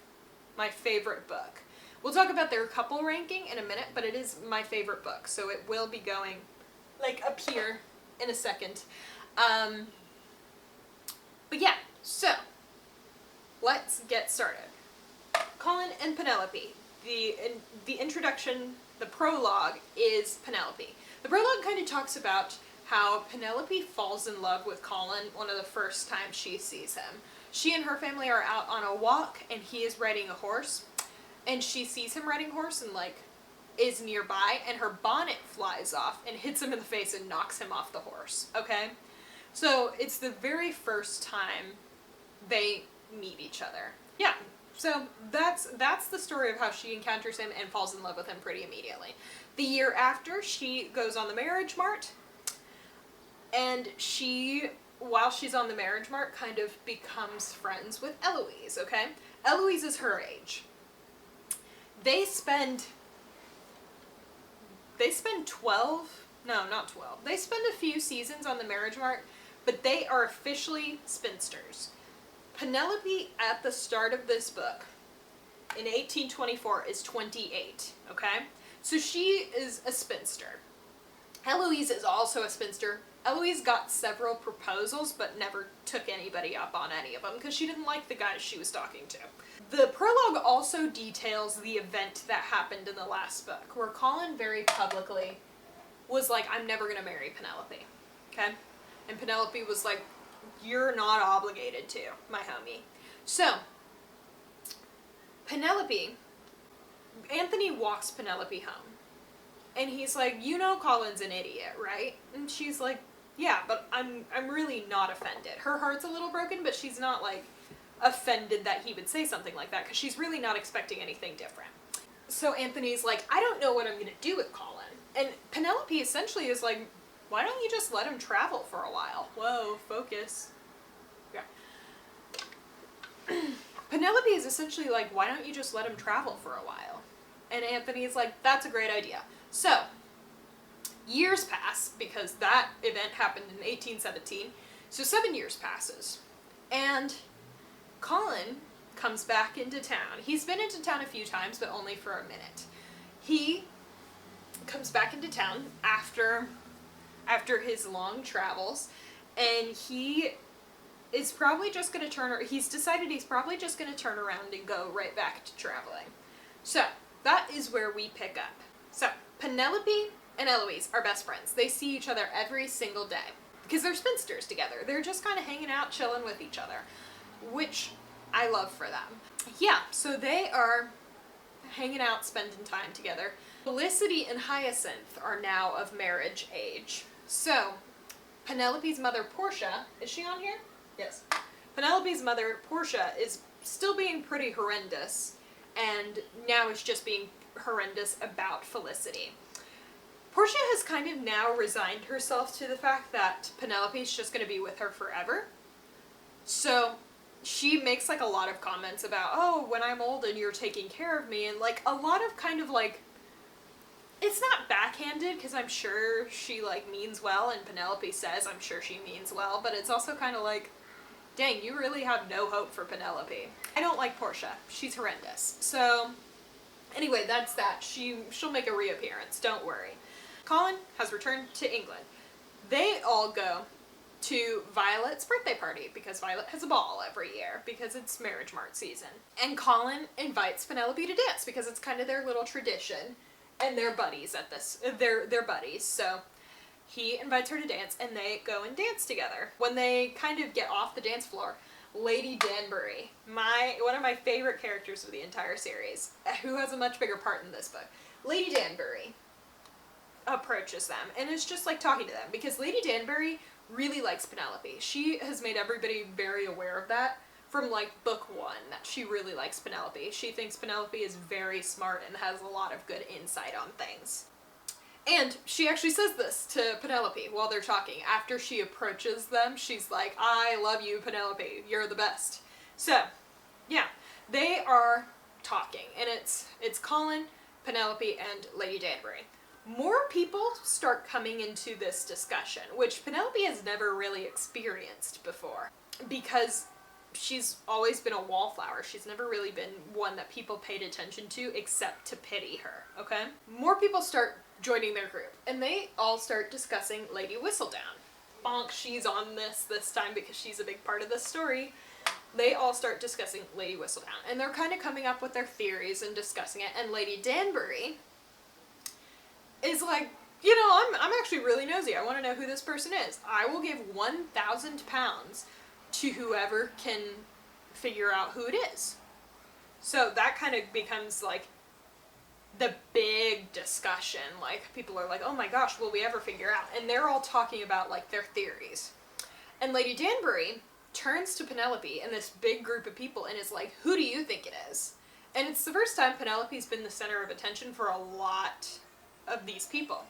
Speaker 1: My favorite book. We'll talk about their couple ranking in a minute, but it is my favorite book, so it will be going up here in a second. But yeah, so let's get started. Colin and Penelope. The introduction, the prologue is Penelope. The prologue kind of talks about how Penelope falls in love with Colin one of the first times she sees him. She and her family are out on a walk, and he is riding a horse. And she sees him riding a horse and, is nearby, and her bonnet flies off and hits him in the face and knocks him off the horse, okay? So, it's the very first time they meet each other. Yeah, so that's the story of how she encounters him and falls in love with him pretty immediately. The year after, she goes on the marriage mart, and while she's on the marriage mart, kind of becomes friends with Eloise, okay? Eloise is her age. They spend 12, no, not 12. They spend a few seasons on the marriage mart, but they are officially spinsters. Penelope, at the start of this book, in 1824, is 28, okay? So she is a spinster. Eloise is also a spinster. Eloise got several proposals, but never took anybody up on any of them, because she didn't like the guys she was talking to. The prologue also details the event that happened in the last book, where Colin very publicly was like, I'm never going to marry Penelope, okay? And Penelope was like, you're not obligated to, my homie. So, Anthony walks Penelope home. And he's like, you know Colin's an idiot, right? And she's like, yeah, but I'm really not offended. Her heart's a little broken, but she's not like offended that he would say something like that, because she's really not expecting anything different. So Anthony's like, I don't know what I'm gonna do with Colin. And Penelope essentially is like, why don't you just let him travel for a while? Whoa, focus. Yeah. Penelope is essentially like, why don't you just let him travel for a while? And Anthony's like, that's a great idea. So, years pass, because that event happened in 1817, so 7 years passes. And Colin comes back into town. He's been into town a few times, but only for a minute. He comes back into town after his long travels, and he is probably just going to he's decided he's probably just going to turn around and go right back to traveling. So, that is where we pick up. So, Penelope and Eloise are best friends. They see each other every single day, because they're spinsters together. They're just kind of hanging out, chilling with each other, which I love for them. Yeah, so they are hanging out, spending time together. Felicity and Hyacinth are now of marriage age. So, Penelope's mother, Portia, is she on here? Yes. Penelope's mother, Portia, is still being pretty horrendous, and now is just being horrendous about Felicity. Portia has kind of now resigned herself to the fact that Penelope's just going to be with her forever. So, she makes like a lot of comments about, oh, when I'm old and you're taking care of me, and like a lot of kind of like, it's not backhanded, because I'm sure she like means well, and Penelope says I'm sure she means well, but it's also kind of like, dang, you really have no hope for Penelope. I don't like Portia. She's horrendous. So, anyway, that's that. She'll make a reappearance, don't worry. Colin has returned to England. They all go to Violet's birthday party, because Violet has a ball every year, because it's Marriage Mart season. And Colin invites Penelope to dance, because it's kind of their little tradition, and they're buddies at this. They're buddies, so he invites her to dance, and they go and dance together. When they kind of get off the dance floor, Lady Danbury, one of my favorite characters of the entire series, who has a much bigger part in this book, Lady Danbury approaches them, and is just like talking to them, because Lady Danbury really likes Penelope. She has made everybody very aware of that from like book 1, that she really likes Penelope. She thinks Penelope is very smart and has a lot of good insight on things. And she actually says this to Penelope while they're talking. After she approaches them, she's like, I love you, Penelope. You're the best. So, yeah, they are talking, and it's Colin, Penelope, and Lady Danbury. More people start coming into this discussion, which Penelope has never really experienced before, because she's always been a wallflower. She's never really been one that people paid attention to except to pity her, okay? More people start joining their group, and they all start discussing Lady Whistledown. Bonk, she's on this time because she's a big part of the story. They all start discussing Lady Whistledown, and they're kind of coming up with their theories and discussing it, and Lady Danbury is like, you know, I'm actually really nosy. I want to know who this person is. I will give £1,000 to whoever can figure out who it is. So that kind of becomes like the big discussion. Like, people are like, oh my gosh, will we ever figure out? And they're all talking about like their theories. And Lady Danbury turns to Penelope and this big group of people and is like, who do you think it is? And it's the first time Penelope's been the center of attention for a lot of these people.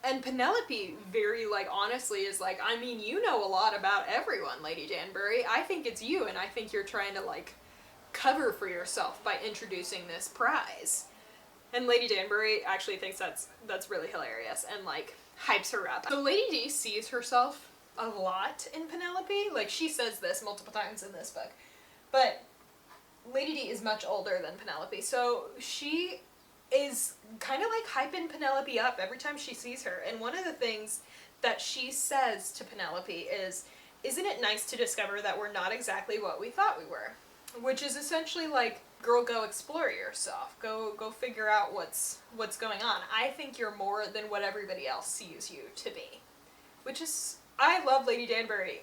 Speaker 1: And Penelope very, like, honestly is like, I mean, you know a lot about everyone, Lady Danbury. I think it's you, and I think you're trying to, like, cover for yourself by introducing this prize. And Lady Danbury actually thinks that's really hilarious and, like, hypes her up. So Lady D sees herself a lot in Penelope. Like, she says this multiple times in this book. But Lady D is much older than Penelope, so she is kind of like hyping Penelope up every time she sees her. And one of the things that she says to Penelope is, isn't it nice to discover that we're not exactly what we thought we were? Which is essentially like, girl, go explore yourself. Go figure out what's going on. I think you're more than what everybody else sees you to be. Which is, I love Lady Danbury.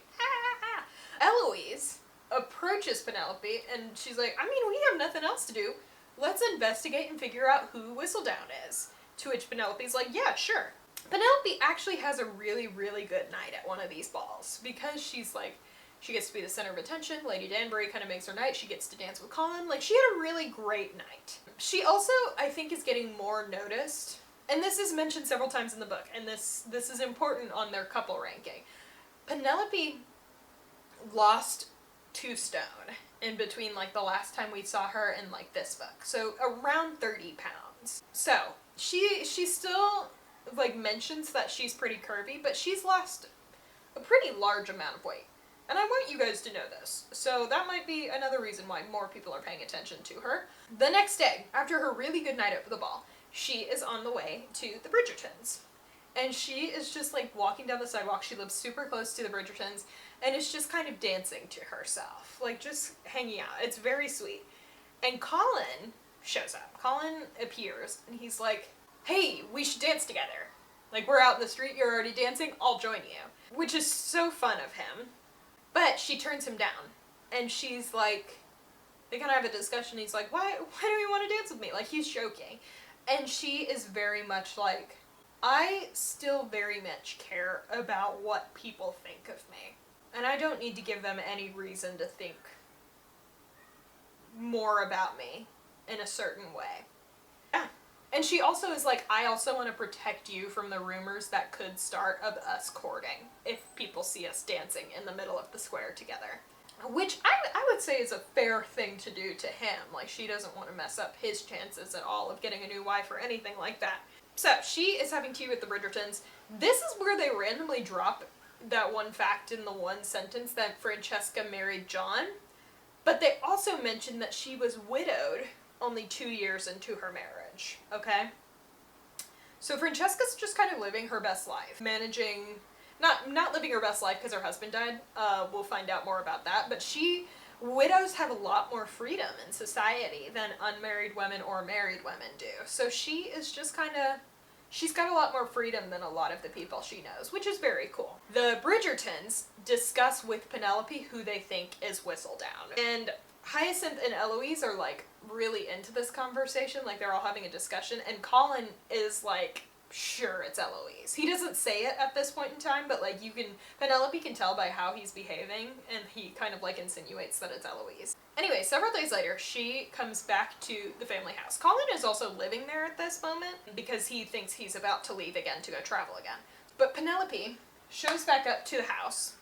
Speaker 1: Eloise approaches Penelope and she's like, I mean, we have nothing else to do. Let's investigate and figure out who Whistledown is. To which Penelope's like, yeah, sure. Penelope actually has a really, really good night at one of these balls because she's like, she gets to be the center of attention. Lady Danbury kind of makes her night. She gets to dance with Colin. Like, she had a really great night. She also, I think, is getting more noticed. And this is mentioned several times in the book, and this is important on their couple ranking. Penelope lost 2 stone in between, like, the last time we saw her and, like, this book. So, around 30 pounds. So, she still, like, mentions that she's pretty curvy, but she's lost a pretty large amount of weight. And I want you guys to know this. So that might be another reason why more people are paying attention to her. The next day, after her really good night at the ball, she is on the way to the Bridgertons. And she is just like walking down the sidewalk. She lives super close to the Bridgertons and is just kind of dancing to herself. Like, just hanging out. It's very sweet. And Colin shows up. Colin appears and he's like, hey, we should dance together. Like, we're out in the street, you're already dancing, I'll join you. Which is so fun of him. But she turns him down, and she's like, they kind of have a discussion. He's like, why do you want to dance with me? Like, he's joking. And she is very much like, I still very much care about what people think of me. And I don't need to give them any reason to think more about me in a certain way. Yeah. And she also is like, I also want to protect you from the rumors that could start of us courting if people see us dancing in the middle of the square together. Which I would say is a fair thing to do to him. Like, she doesn't want to mess up his chances at all of getting a new wife or anything like that. So, she is having tea with the Bridgertons. This is where they randomly drop that one fact in the one sentence that Francesca married John. But they also mention that she was widowed only 2 years into her marriage, okay? So Francesca's just kind of living her best life, managing, not living her best life because her husband died, we'll find out more about that, but widows have a lot more freedom in society than unmarried women or married women do. So she is just kind of, she's got a lot more freedom than a lot of the people she knows, which is very cool. The Bridgertons discuss with Penelope who they think is Whistledown, and Hyacinth and Eloise are like really into this conversation, like they're all having a discussion, and Colin is like, sure, it's Eloise. He doesn't say it at this point in time, but like Penelope can tell by how he's behaving, and he kind of like insinuates that it's Eloise. Anyway, several days later, she comes back to the family house. Colin is also living there at this moment because he thinks he's about to leave again to go travel again. But Penelope shows back up to the house,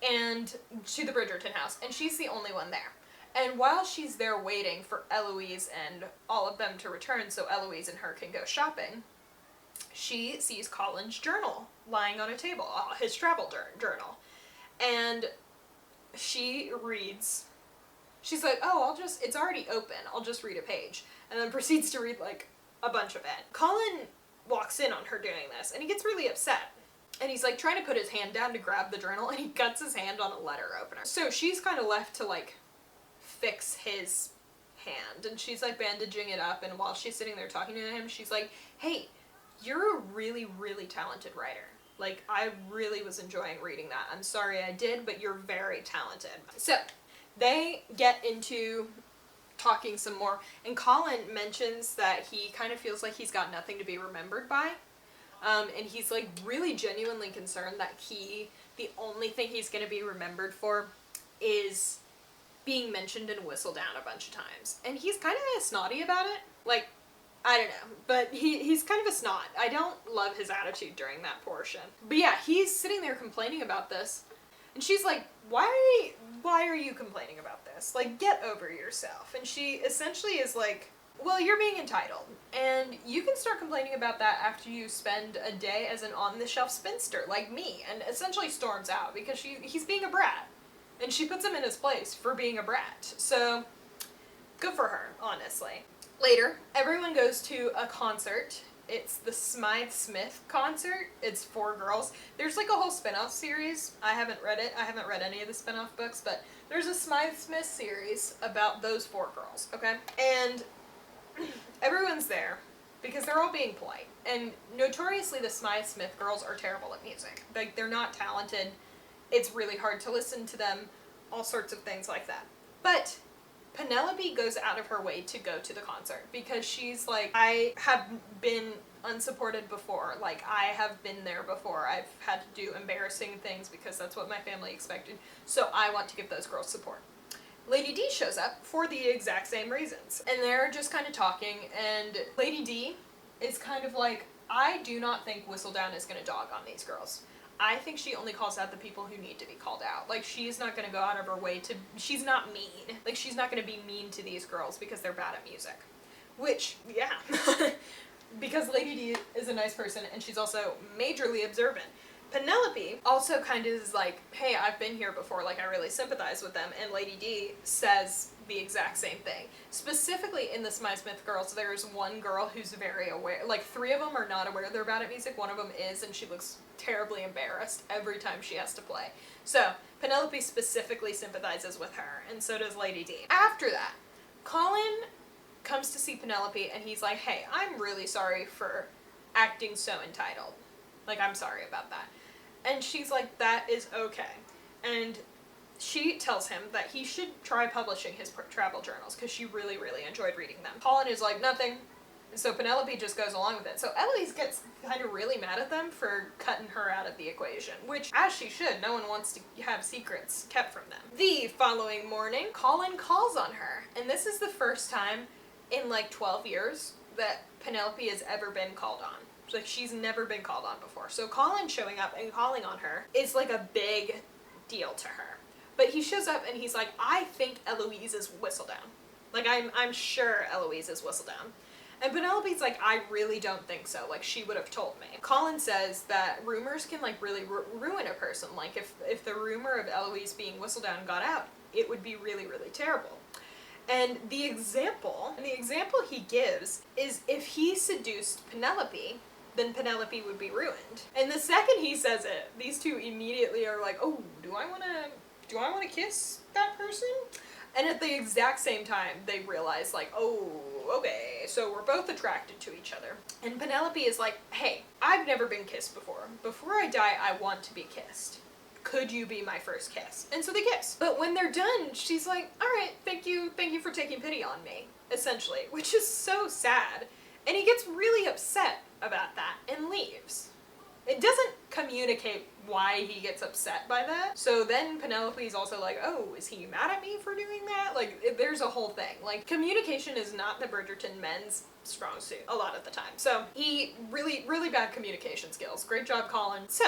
Speaker 1: and to the Bridgerton house, and she's the only one there. And while she's there waiting for Eloise and all of them to return so Eloise and her can go shopping, she sees Colin's journal lying on a table, his travel journal. And she reads, she's like, oh, it's already open, I'll just read a page. And then proceeds to read like a bunch of it. Colin walks in on her doing this and he gets really upset. And he's like trying to put his hand down to grab the journal and he cuts his hand on a letter opener. So she's kind of left to like fix his hand, and she's like bandaging it up, and while she's sitting there talking to him, she's like, hey, you're a really, really talented writer. Like, I really was enjoying reading that. I'm sorry I did, but you're very talented. So they get into talking some more, and Colin mentions that he kind of feels like he's got nothing to be remembered by, and he's like really genuinely concerned that the only thing he's going to be remembered for is being mentioned in Whistledown a bunch of times. And he's kind of snotty about it. Like, I don't know, but he's kind of a snot. I don't love his attitude during that portion. But yeah, he's sitting there complaining about this, and she's like, why are you complaining about this? Like, get over yourself. And she essentially is like, well, you're being entitled, and you can start complaining about that after you spend a day as an on-the-shelf spinster like me, and essentially storms out because he's being a brat. And she puts him in his place for being a brat. So, good for her, honestly. Later, everyone goes to a concert. It's the Smythe Smith concert. It's 4 girls. There's like a whole spin-off series. I haven't read it. I haven't read any of the spin-off books, but there's a Smythe Smith series about those 4 girls, okay? And everyone's there because they're all being polite. And notoriously, the Smythe Smith girls are terrible at music. Like, they're not talented. It's really hard to listen to them, all sorts of things like that. But Penelope goes out of her way to go to the concert because she's like, I have been unsupported before. Like, I have been there before. I've had to do embarrassing things because that's what my family expected. So I want to give those girls support. Lady D shows up for the exact same reasons. And they're just kind of talking, and Lady D is kind of like, I do not think Whistledown is going to dog on these girls. I think she only calls out the people who need to be called out. Like, she's not going to go out of her way to... She's not mean. Like, she's not going to be mean to these girls because they're bad at music. Which, yeah. Because Lady D is a nice person, and she's also majorly observant. Penelope also kind of is like, hey, I've been here before, like, I really sympathize with them, and Lady D says the exact same thing. Specifically in the Smythe Smith girls, there's one girl who's very aware, like, 3 of them are not aware they're bad at music, one of them is, and she looks terribly embarrassed every time she has to play. So, Penelope specifically sympathizes with her, and so does Lady D. After that, Colin comes to see Penelope, and he's like, hey, I'm really sorry for acting so entitled. Like, I'm sorry about that. And she's like, that is okay. And she tells him that he should try publishing his travel journals because she really, really enjoyed reading them. Colin is like, nothing. And so Penelope just goes along with it. So Eloise gets kind of really mad at them for cutting her out of the equation, which, as she should, no one wants to have secrets kept from them. The following morning, Colin calls on her. And this is the first time in like 12 years that Penelope has ever been called on. Like, she's never been called on before. So Colin showing up and calling on her is like a big deal to her. But he shows up and he's like, I think Eloise is Whistledown. Like, I'm sure Eloise is Whistledown. And Penelope's like, I really don't think so. Like, she would have told me. Colin says that rumors can, like, really ruin a person. Like, if the rumor of Eloise being Whistledown got out, it would be really, really terrible. And the example he gives is if he seduced Penelope, then Penelope would be ruined. And the second he says it, these two immediately are like, oh, do I want to kiss that person? And at the exact same time, they realize, like, oh, okay, so we're both attracted to each other. And Penelope is like, hey, I've never been kissed before. Before I die, I want to be kissed. Could you be my first kiss? And so they kiss. But when they're done, she's like, all right, thank you for taking pity on me, essentially, which is so sad. And he gets really upset about that and leaves. It doesn't communicate why he gets upset by that. So then Penelope's also like, oh, is he mad at me for doing that? Like, there's a whole thing. Like, communication is not the Bridgerton men's strong suit a lot of the time. So he really, really bad communication skills. Great job, Colin. So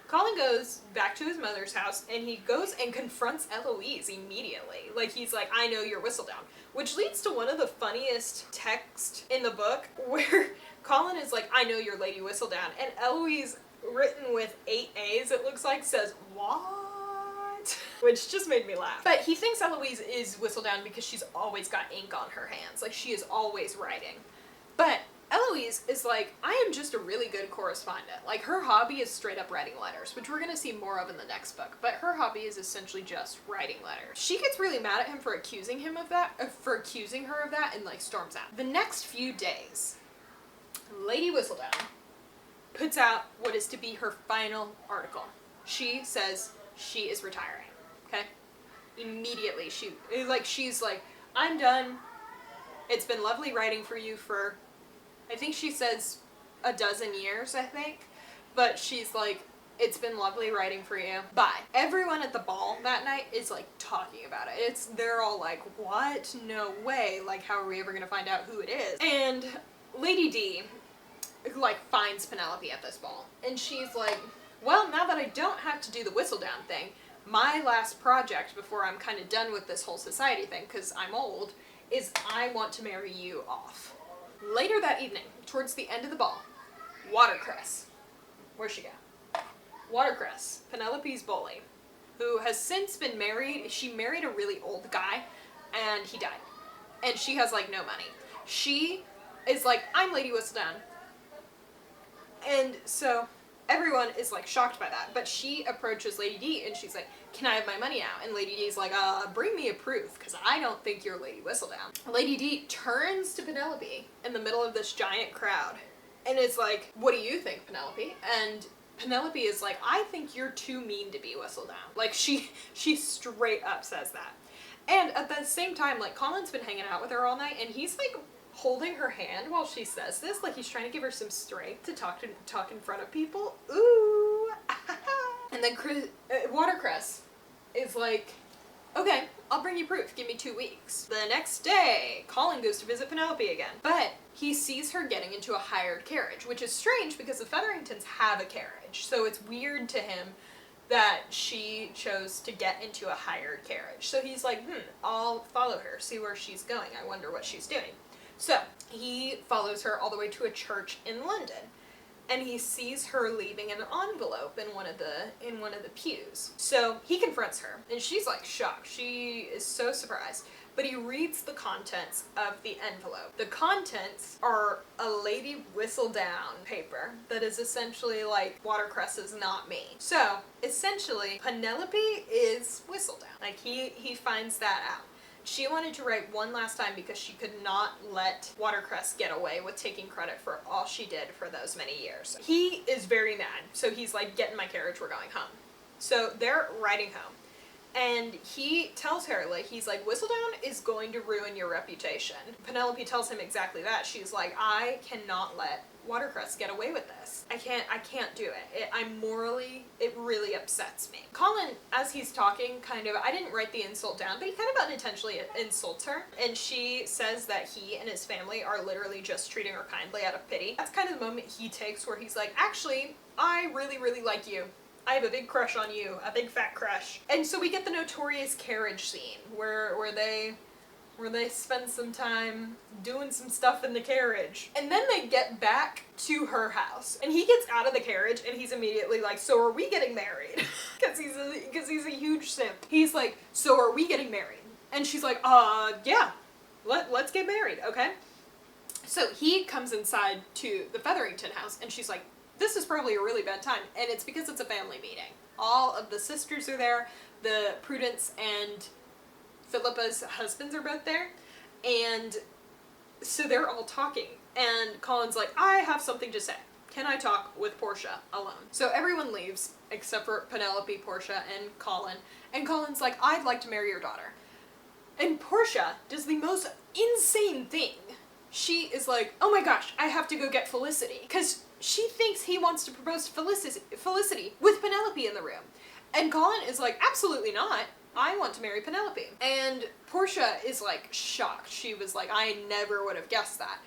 Speaker 1: Colin goes back to his mother's house and he goes and confronts Eloise immediately. Like, he's like, I know you're Whistledown. Which leads to one of the funniest texts in the book where Colin is like, I know you're Lady Whistledown. And Eloise, written with 8 A's, it looks like, says, what? Which just made me laugh. But he thinks Eloise is Whistledown because she's always got ink on her hands. Like, she is always writing. But Eloise is like, I am just a really good correspondent. Like, her hobby is straight up writing letters, which we're gonna see more of in the next book, but her hobby is essentially just writing letters. She gets really mad at him for accusing her of that, and like storms out. The next few days, Lady Whistledown puts out what is to be her final article. She says she is retiring, okay? Immediately, she's like, I'm done. It's been lovely writing for you for, I think she says a dozen years, I think. But she's like, it's been lovely writing for you. Bye. Everyone at the ball that night is like talking about it. They're all like, what? No way. Like, how are we ever gonna find out who it is? And Lady D, like, finds Penelope at this ball. And she's like, well, now that I don't have to do the Whistledown thing, my last project before I'm kind of done with this whole society thing, because I'm old, is I want to marry you off. Later that evening, towards the end of the ball, Watercress. Where'd she go? Watercress, Penelope's bully, who has since been married. She married a really old guy, and he died. And she has, like, no money. She is like, I'm Lady Whistledown. And so everyone is, like, shocked by that. But she approaches Lady D, and she's like, can I have my money now? And Lady D's like, bring me a proof, because I don't think you're Lady Whistledown. Lady D turns to Penelope in the middle of this giant crowd, and is like, what do you think, Penelope? And Penelope is like, I think you're too mean to be Whistledown. Like, she straight up says that. And at the same time, like, Colin's been hanging out with her all night, and he's like holding her hand while she says this, like he's trying to give her some strength to talk in front of people. Ooh. And then Watercress is like, okay, I'll bring you proof. Give me 2 weeks. The next day, Colin goes to visit Penelope again. But he sees her getting into a hired carriage, which is strange because the Featheringtons have a carriage. So it's weird to him that she chose to get into a hired carriage. So he's like, I'll follow her, see where she's going. I wonder what she's doing. So he follows her all the way to a church in London. And he sees her leaving an envelope in one of the pews. So he confronts her, and she's like shocked. She is so surprised. But he reads the contents of the envelope. The contents are a Lady Whistledown paper that is essentially like, Watercress is not me. So essentially, Penelope is Whistledown. Like, he finds that out. She wanted to write one last time because she could not let Watercress get away with taking credit for all she did for those many years. He is very mad, so he's like, get in my carriage, we're going home. So they're riding home, and he tells her, like, he's like, Whistledown is going to ruin your reputation. Penelope tells him exactly that. She's like, I cannot let Watercress get away with this. I can't do it. It really upsets me. Colin, as he's talking, I didn't write the insult down, but he kind of unintentionally insults her. And she says that he and his family are literally just treating her kindly out of pity. That's kind of the moment he takes where he's like, actually, I really, really like you. I have a big crush on you. A big fat crush. And so we get the notorious carriage scene where they spend some time doing some stuff in the carriage. And then they get back to her house. And he gets out of the carriage and he's immediately like, so are we getting married? Because he's a huge simp. He's like, so are we getting married? And she's like, yeah, let's get married, okay? So he comes inside to the Featherington house and she's like, this is probably a really bad time. And it's because it's a family meeting. All of the sisters are there. The Prudence and Philippa's husbands are both there, and so they're all talking, and Colin's like, I have something to say. Can I talk with Portia alone? So everyone leaves, except for Penelope, Portia, and Colin's like, I'd like to marry your daughter. And Portia does the most insane thing. She is like, oh my gosh, I have to go get Felicity, because she thinks he wants to propose to Felicity with Penelope in the room. And Colin is like, absolutely not. I want to marry Penelope. And Portia is like shocked. She was like, I never would have guessed that.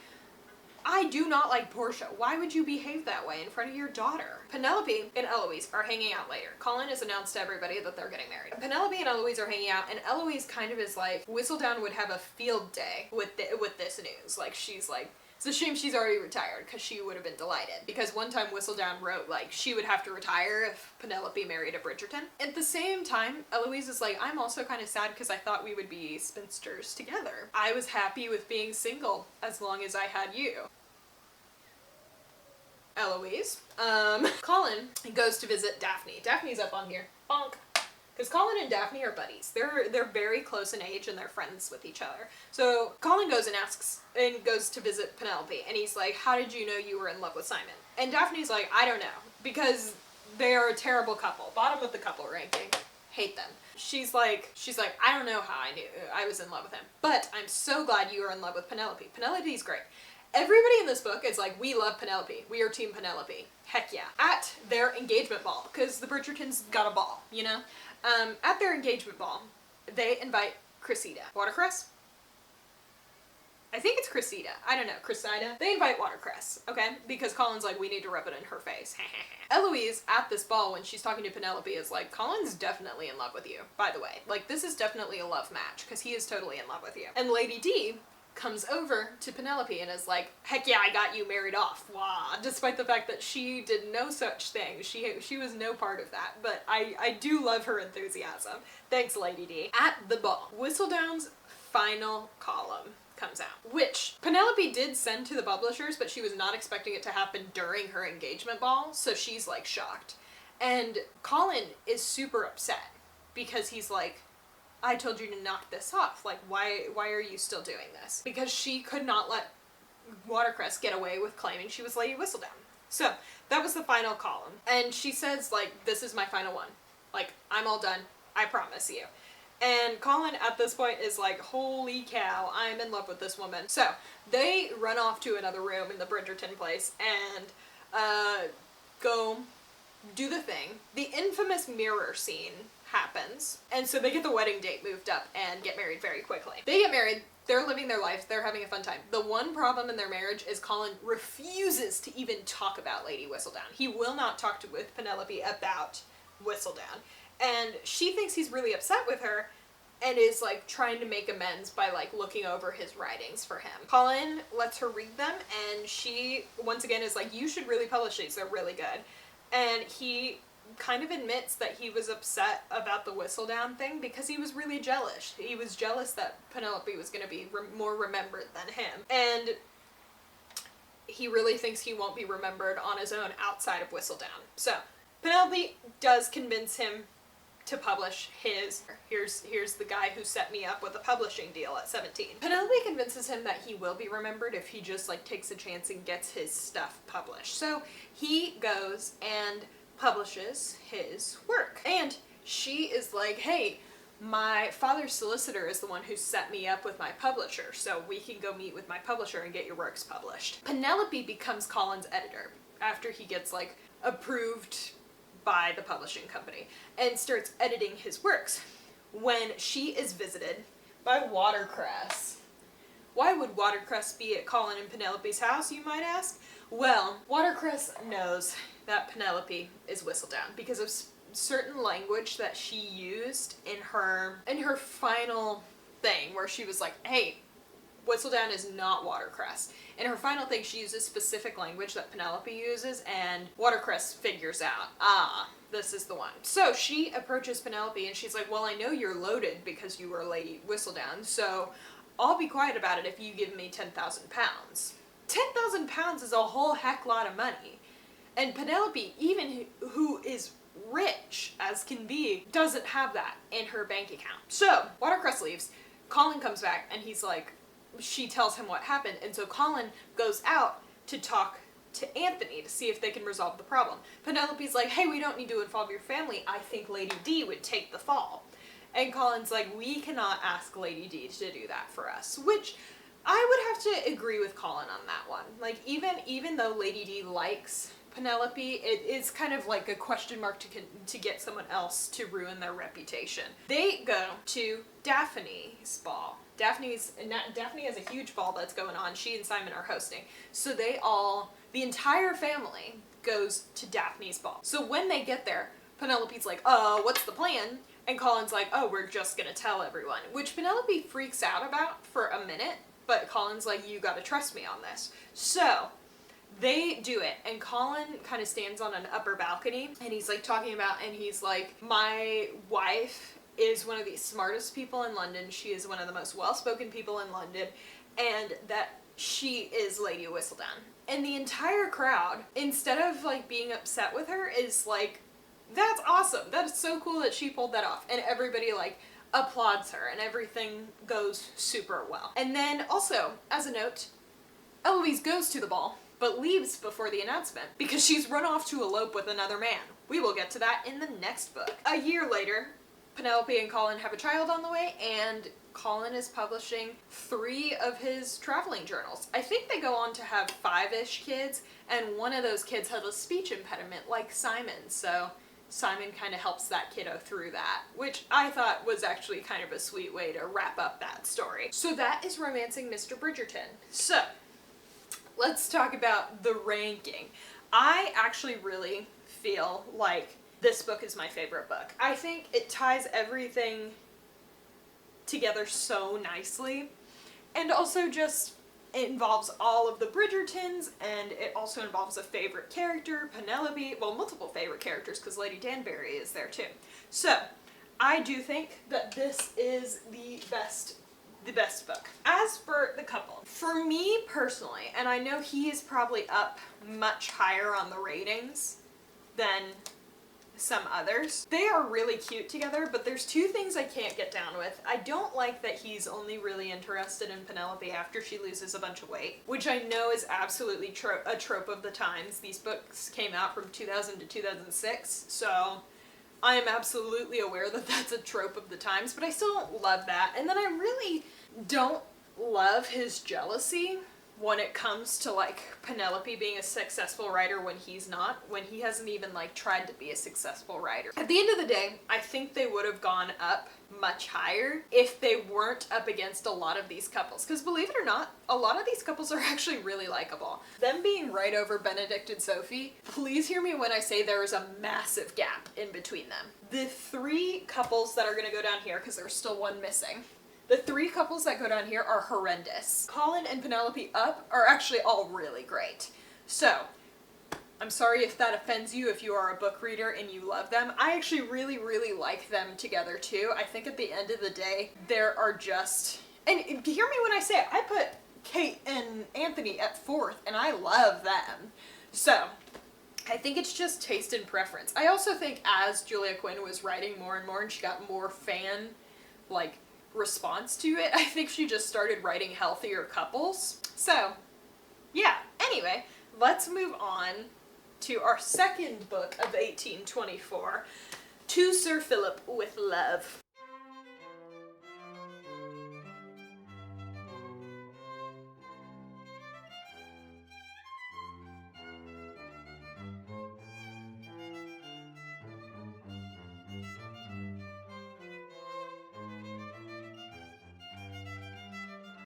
Speaker 1: I do not like Portia. Why would you behave that way in front of your daughter? Penelope and Eloise are hanging out later. Colin has announced to everybody that they're getting married. Penelope and Eloise are hanging out, and Eloise kind of is like, Whistledown would have a field day with this news. Like, she's like, it's a shame she's already retired, because she would have been delighted. Because one time Whistledown wrote, like, she would have to retire if Penelope married a Bridgerton. At the same time, Eloise is like, I'm also kind of sad because I thought we would be spinsters together. I was happy with being single as long as I had you. Eloise. Colin goes to visit Daphne. Daphne's up on here. Bonk. Because Colin and Daphne are buddies. They're very close in age and they're friends with each other. So Colin goes and goes to visit Penelope, and he's like, how did you know you were in love with Simon? And Daphne's like, I don't know, because they are a terrible couple. Bottom of the couple ranking. Hate them. She's like, I don't know how I knew I was in love with him, but I'm so glad you are in love with Penelope. Penelope's great. Everybody in this book is like, we love Penelope. We are team Penelope. Heck yeah. At their engagement ball, because the Bridgertons got a ball, you know? At their engagement ball, they invite Cressida. Watercress? I think it's Cressida. I don't know. Cressida? They invite Watercress, okay? Because Colin's like, we need to rub it in her face. Eloise, at this ball, when she's talking to Penelope, is like, Colin's definitely in love with you, by the way. Like, this is definitely a love match, because he is totally in love with you. And Lady D comes over to Penelope and is like, heck yeah, I got you married off. Wah. Despite the fact that she did no such thing. She was no part of that. But I do love her enthusiasm. Thanks, Lady D. At the ball, Whistledown's final column comes out, which Penelope did send to the publishers, but she was not expecting it to happen during her engagement ball, so she's like shocked. And Colin is super upset because he's like, I told you to knock this off. Like, why are you still doing this? Because she could not let Watercress get away with claiming she was Lady Whistledown. So, that was the final column. And she says, like, this is my final one. Like, I'm all done. I promise you. And Colin at this point is like, holy cow, I'm in love with this woman. So they run off to another room in the Bridgerton place and go do the thing. The infamous mirror scene happens, and so they get the wedding date moved up and get married very quickly. They get married, they're living their life, they're having a fun time. The one problem in their marriage is Colin refuses to even talk about Lady Whistledown. He will not talk with Penelope about Whistledown. And she thinks he's really upset with her and is like trying to make amends by like looking over his writings for him. Colin lets her read them, and she once again is like, you should really publish these, they're really good. And he kind of admits that he was upset about the Whistledown thing because he was really jealous. He was jealous that Penelope was going to be more remembered than him. And he really thinks he won't be remembered on his own outside of Whistledown. So Penelope does convince him to publish his, here's the guy who set me up with a publishing deal at 17. Penelope convinces him that he will be remembered if he just like takes a chance and gets his stuff published. So he goes and publishes his work. And she is like, hey, my father's solicitor is the one who set me up with my publisher, so we can go meet with my publisher and get your works published. Penelope becomes Colin's editor after he gets like approved by the publishing company and starts editing his works when she is visited by Watercress. Why would Watercress be at Colin and Penelope's house, you might ask? Well, Watercress knows that Penelope is Whistledown because of certain language that she used in her final thing, where she was like, hey, Whistledown is not Watercress. In her final thing, she uses specific language that Penelope uses, and Watercress figures out, this is the one. So she approaches Penelope and she's like, well, I know you're loaded because you were Lady Whistledown, so I'll be quiet about it if you give me 10,000 pounds. 10,000 pounds is a whole heck lot of money. And Penelope, even who is rich as can be, doesn't have that in her bank account. So Watercress leaves, Colin comes back, and he's like, she tells him what happened, and so Colin goes out to talk to Anthony to see if they can resolve the problem. Penelope's like, hey, we don't need to involve your family, I think Lady D would take the fall. And Colin's like, we cannot ask Lady D to do that for us, which I would have to agree with Colin on that one. Like, even though Lady D likes Penelope, it is kind of like a question mark to get someone else to ruin their reputation. They go to Daphne's ball. Daphne has a huge ball that's going on. She and Simon are hosting. So the entire family goes to Daphne's ball. So when they get there, Penelope's like, what's the plan? And Colin's like, oh, we're just gonna tell everyone. Which Penelope freaks out about for a minute, but Colin's like, you gotta trust me on this. So they do it, and Colin kind of stands on an upper balcony, and he's like talking about, and he's like, my wife is one of the smartest people in London, she is one of the most well-spoken people in London, and that she is Lady Whistledown. And the entire crowd, instead of like being upset with her, is like, that's awesome, that is so cool that she pulled that off. And everybody like applauds her, and everything goes super well. And then also, as a note, Eloise goes to the ball, but leaves before the announcement because she's run off to elope with another man. We will get to that in the next book. A year later, Penelope and Colin have a child on the way, and Colin is publishing 3 of his traveling journals. I think they go on to have 5-ish kids, and one of those kids has a speech impediment like Simon, so Simon kind of helps that kiddo through that, which I thought was actually kind of a sweet way to wrap up that story. So that is Romancing Mr. Bridgerton. So let's talk about the ranking. I actually really feel like this book is my favorite book. I think it ties everything together so nicely, and also just it involves all of the Bridgertons, and it also involves a favorite character, Penelope, well, multiple favorite characters because Lady Danbury is there too. So I do think that this is the best book. As for the couple, for me personally, and I know he is probably up much higher on the ratings than some others, they are really cute together, but there's 2 things I can't get down with. I don't like that he's only really interested in Penelope after she loses a bunch of weight, which I know is absolutely a trope of the times. These books came out from 2000 to 2006, so I am absolutely aware that that's a trope of the times, but I still don't love that. And then I really don't love his jealousy when it comes to like Penelope being a successful writer when he's not, when he hasn't even like tried to be a successful writer. At the end of the day, I think they would have gone up much higher if they weren't up against a lot of these couples. Because believe it or not, a lot of these couples are actually really likable. Them being right over Benedict and Sophie, please hear me when I say there is a massive gap in between them. The three couples that are gonna go down here, because there's still one missing, the three couples that go down here are horrendous. Colin and Penelope up are actually all really great. So, I'm sorry if that offends you if you are a book reader and you love them. I actually really, really like them together too. I think at the end of the day, there are just... And hear me when I say it, I put Kate and Anthony at 4th and I love them. So, I think it's just taste and preference. I also think as Julia Quinn was writing more and more and she got more fan, like, response to it, I think she just started writing healthier couples. So, yeah. Anyway, let's move on to our second book of 1824, To Sir Philip with Love.